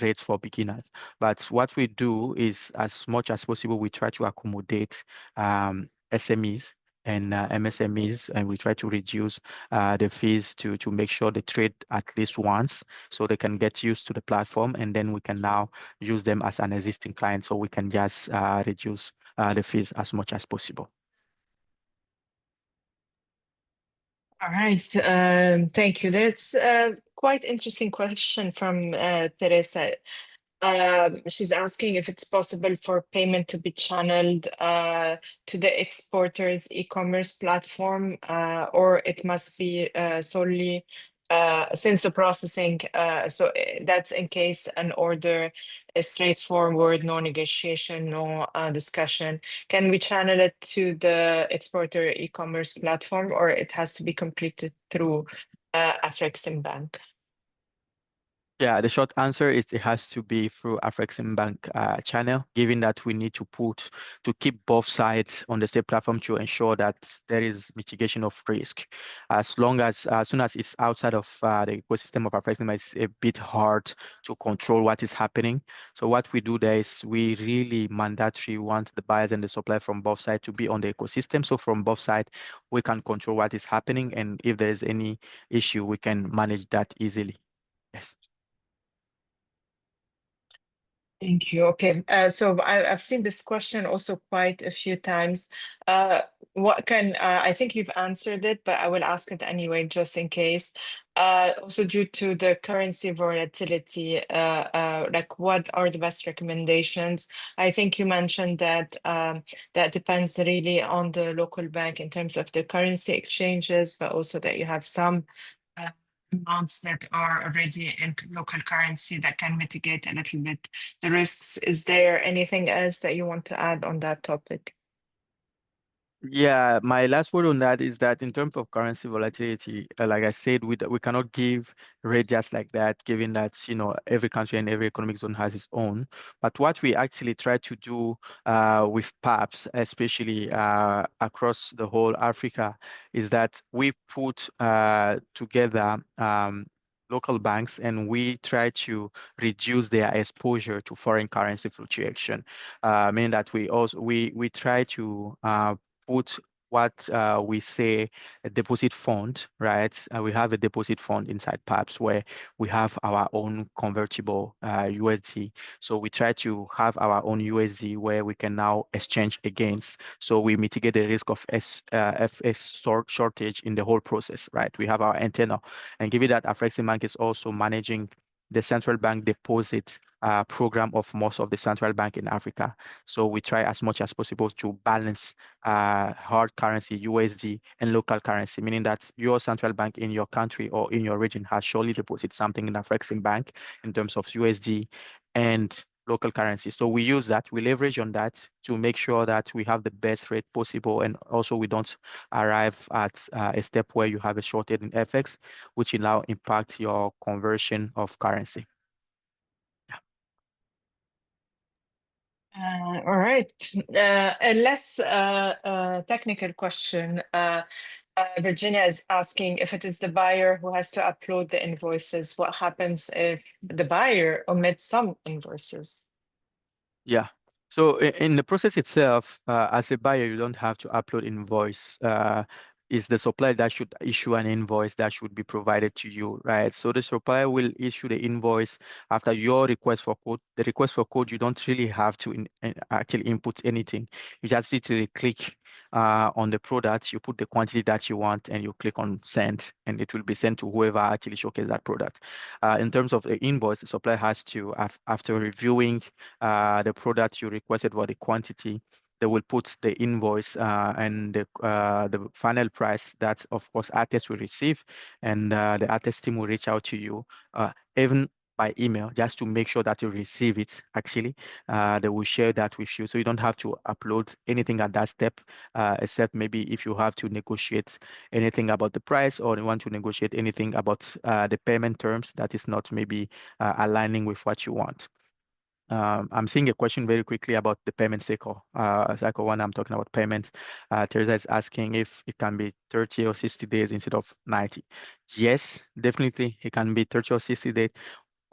rates for beginners. But what we do is, as much as possible, we try to accommodate SMEs and MSMEs, and we try to reduce the fees to make sure they trade at least once so they can get used to the platform, and then we can now use them as an existing client, so we can just reduce the fees as much as possible. All right, thank you. That's quite interesting question from Teresa. She's asking if it's possible for payment to be channeled to the exporter's e-commerce platform, or it must be solely since the processing. So that's in case an order is straightforward, no negotiation, no discussion. Can we channel it to the exporter e-commerce platform, or it has to be completed through Afreximbank? Yeah, the short answer is it has to be through Afreximbank channel, given that we need to keep both sides on the same platform to ensure that there is mitigation of risk. As soon as it's outside of the ecosystem of Afreximbank, it's a bit hard to control what is happening. So what we do there is we really mandatory want the buyers and the supplier from both sides to be on the ecosystem. So from both sides, we can control what is happening, and if there is any issue, we can manage that easily. Yes. Thank you. Okay, so I've seen this question also quite a few times. I think you've answered it, but I will ask it anyway, just in case. Also due to the currency volatility, like what are the best recommendations? I think you mentioned that that depends really on the local bank in terms of the currency exchanges, but also that you have some amounts that are already in local currency that can mitigate a little bit the risks. Is there anything else that you want to add on that topic? Yeah, my last word on that is that in terms of currency volatility, like I said, we cannot give rate just like that, given that every country and every economic zone has its own. But what we actually try to do with PAPs, especially across the whole Africa, is that we put together local banks and we try to reduce their exposure to foreign currency fluctuation, meaning that we try to put what we say a deposit fund, right? We have a deposit fund inside PAPS where we have our own convertible USD. So we try to have our own USD where we can now exchange against. So we mitigate the risk of FX shortage in the whole process, right? We have our antenna. And given that Afreximbank is also managing the central bank deposit program of most of the central bank in Africa. So we try as much as possible to balance hard currency, USD, and local currency, meaning that your central bank in your country or in your region has surely deposited something in Afreximbank in terms of USD and local currency. So we use that, we leverage on that to make sure that we have the best rate possible, and also we don't arrive at a step where you have a shortage in FX, which will now impact your conversion of currency. All right. A less technical question. Virginia is asking if it is the buyer who has to upload the invoices, what happens if the buyer omits some invoices? Yeah. So in the process itself, as a buyer, you don't have to upload invoice. It's the supplier that should issue an invoice that should be provided to you, right? So the supplier will issue the invoice after your request for code. The request for code, you don't really have to actually input anything. You just literally click on the product, you put the quantity that you want, and you click on send, and it will be sent to whoever actually showcased that product. In terms of the invoice, the supplier has to, after reviewing the product you requested for the quantity, they will put the invoice and the final price that, of course, artist will receive, and the artist team will reach out to you, even by email, just to make sure that you receive it. Actually, they will share that with you, so you don't have to upload anything at that step, except maybe if you have to negotiate anything about the price, or you want to negotiate anything about the payment terms that is not maybe aligning with what you want. I'm seeing a question very quickly about the payment cycle. Cycle one, I'm talking about payment. Teresa is asking if it can be 30 or 60 days instead of 90. Yes, definitely it can be 30 or 60 days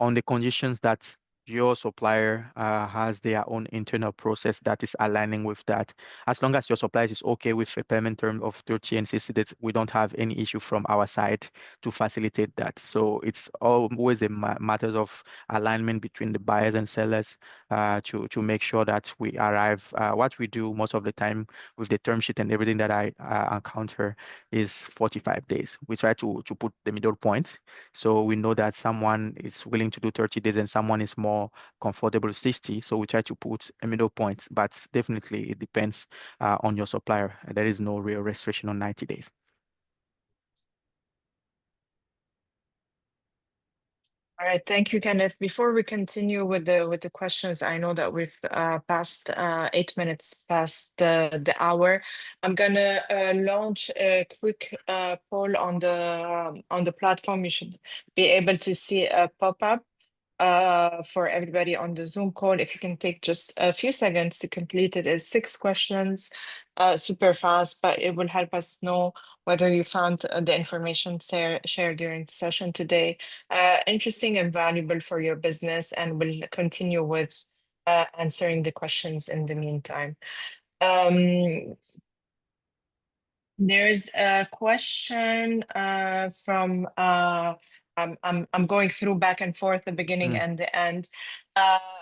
on the conditions that your supplier has their own internal process that is aligning with that. As long as your supplier is okay with a payment term of 30 and 60 days, we don't have any issue from our side to facilitate that. So it's always a matter of alignment between the buyers and sellers to make sure that we arrive. What we do most of the time with the term sheet and everything that I encounter is 45 days. We try to put the middle points. So we know that someone is willing to do 30 days and someone is more comfortable with 60. So we try to put a middle point, but definitely it depends on your supplier. There is no real restriction on 90 days. All right, thank you, Kenneth. Before we continue with the questions, I know that we've passed 8 minutes past the hour. I'm gonna launch a quick poll on the platform. You should be able to see a pop-up for everybody on the Zoom call. If you can take just a few seconds to complete it. It's 6 questions, super fast, but it will help us know whether you found the information shared during the session today interesting and valuable for your business, and we'll continue with answering the questions in the meantime. There's a question from I'm going through back and forth the beginning and the end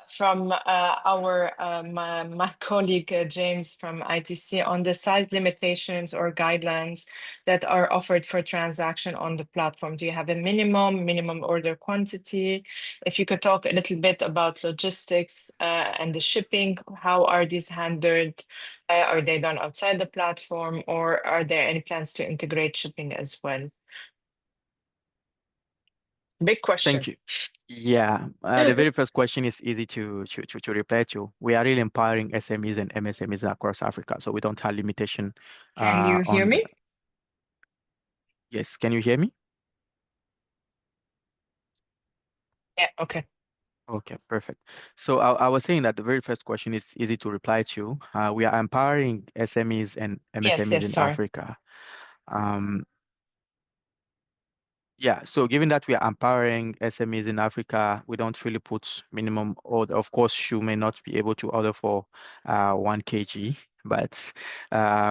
from my colleague James from ITC on the size limitations or guidelines that are offered for transaction on the platform. Do you have a minimum order quantity? If you could talk a little bit about logistics and the shipping, how are these handled? Are they done outside the platform, or are there any plans to integrate shipping as well? Big question. Thank you. Yeah, the very first question is easy to reply to. We are really empowering SMEs and MSMEs across Africa, so we don't have limitation Can you hear on the. me? Yes, can you hear me? Yeah, okay. Okay, perfect. So I was saying that the very first question is easy to reply to. We are empowering SMEs and Yes, MSMEs yes, in sorry. Africa. Um, Yeah, so given that we are empowering SMEs in Africa, we don't really put minimum order. Of course, you may not be able to order for 1 kg, but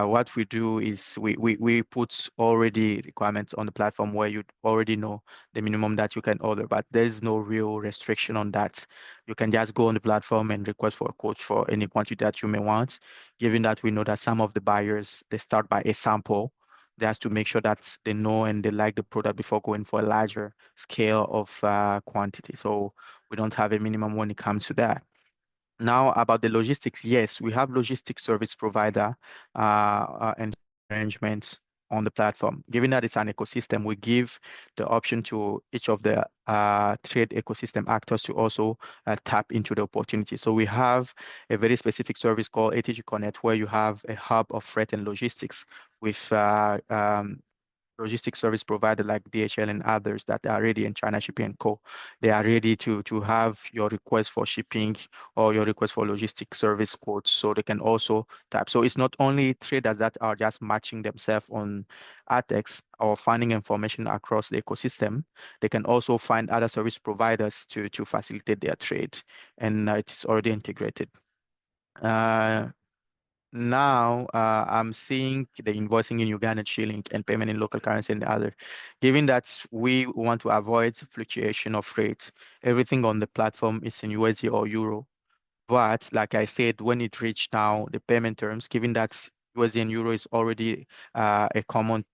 what we do is we put already requirements on the platform where you already know the minimum that you can order, but there's no real restriction on that. You can just go on the platform and request for a quote for any quantity that you may want, given that we know that some of the buyers, they start by a sample just to make sure that they know and they like the product before going for a larger scale of quantity. So we don't have a minimum when it comes to that. Now about the logistics, yes, we have logistics service provider and arrangements on the platform. Given that it's an ecosystem, we give the option to each of the trade ecosystem actors to also tap into the opportunity. So we have a very specific service called ATG Connect, where you have a hub of freight and logistics with logistics service provider like DHL and others that are ready in China Shipping and Co. They are ready to have your request for shipping or your request for logistics service quotes, so they can also type. So it's not only traders that are just matching themselves on ATEX or finding information across the ecosystem. They can also find other service providers to facilitate their trade, and it's already integrated. Now, I'm seeing the invoicing in Ugandan shilling and payment in local currency and the other. Given that we want to avoid fluctuation of rates, everything on the platform is in USD or Euro. But like I said, when it reached now the payment terms, given that USD and Euro is already a common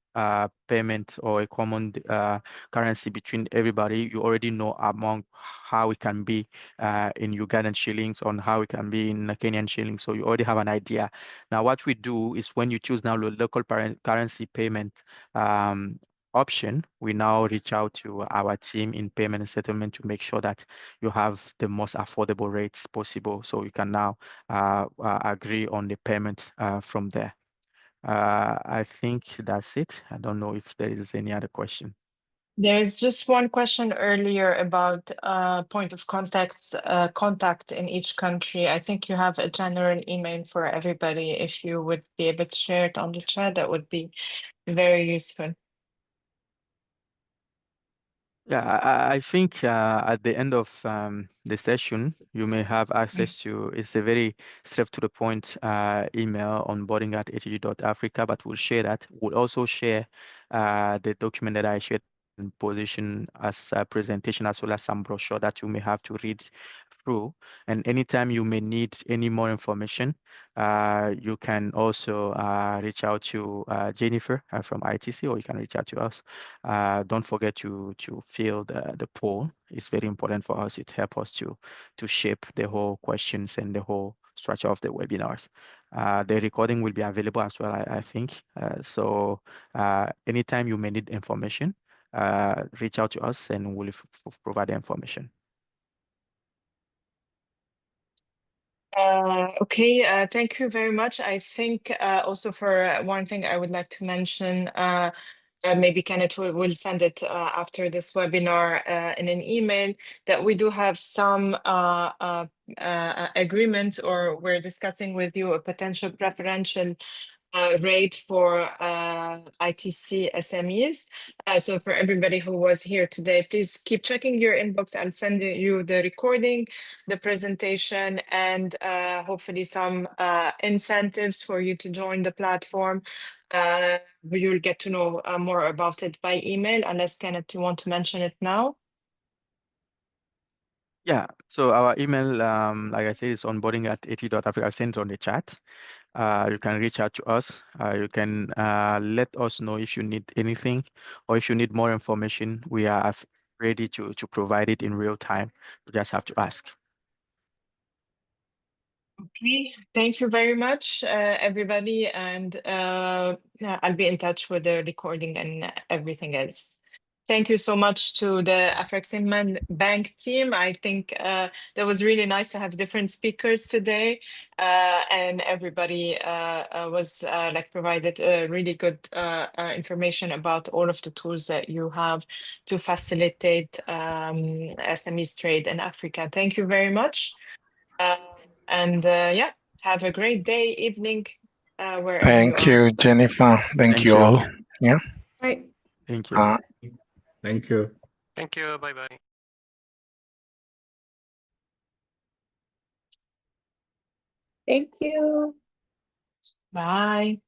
payment or a common currency between everybody, you already know among how it can be in Ugandan shillings, on how it can be in Kenyan shillings. So you already have an idea. Now, what we do is when you choose now the local currency payment option, we now reach out to our team in payment and settlement to make sure that you have the most affordable rates possible. So you can now agree on the payment from there. I think that's it. I don't know if there is any other question. There's just one question earlier about point of contact in each country. I think you have a general email for everybody. If you would be able to share it on the chat, that would be very useful. Yeah, I think at the end of the session, you may have access to, it's a very straight to the point email onboarding at atg.africa, but we'll share that. We'll also share the document that I shared in position as a presentation, as well as some brochure that you may have to read through. And anytime you may need any more information, you can also reach out to Jennifer from ITC, or you can reach out to us. Don't forget to fill the poll. It's very important for us. It helps us to shape the whole questions and the whole structure of the webinars. The recording will be available as well, I think. So anytime you may need information, reach out to us and we'll provide the information. Okay, thank you very much. I think also for one thing I would like to mention, maybe Kenneth will send it after this webinar in an email, that we do have some agreements, or we're discussing with you a potential preferential rate for ITC SMEs. So for everybody who was here today, please keep checking your inbox. I'll send you the recording, the presentation, and hopefully some incentives for you to join the platform. You'll get to know more about it by email, unless Kenneth, you want to mention it now. Yeah, so our email, like I said, is onboarding at at.africa. I've sent it on the chat. You can reach out to us. You can let us know if you need anything, or if you need more information. We are ready to provide it in real time. You just have to ask. Okay, thank you very much, everybody. And I'll be in touch with the recording and everything else. Thank you so much to the Afreximbank team. I think that was really nice to have different speakers today, and everybody was provided really good information about all of the tools that you have to facilitate SMEs trade in Africa. Thank you very much, and yeah, have a great day, evening, wherever you Thank are. you, Jennifer. Thank you all. Yeah. Right. Thank you. Thank you. Thank you. Bye bye. Thank you. Bye.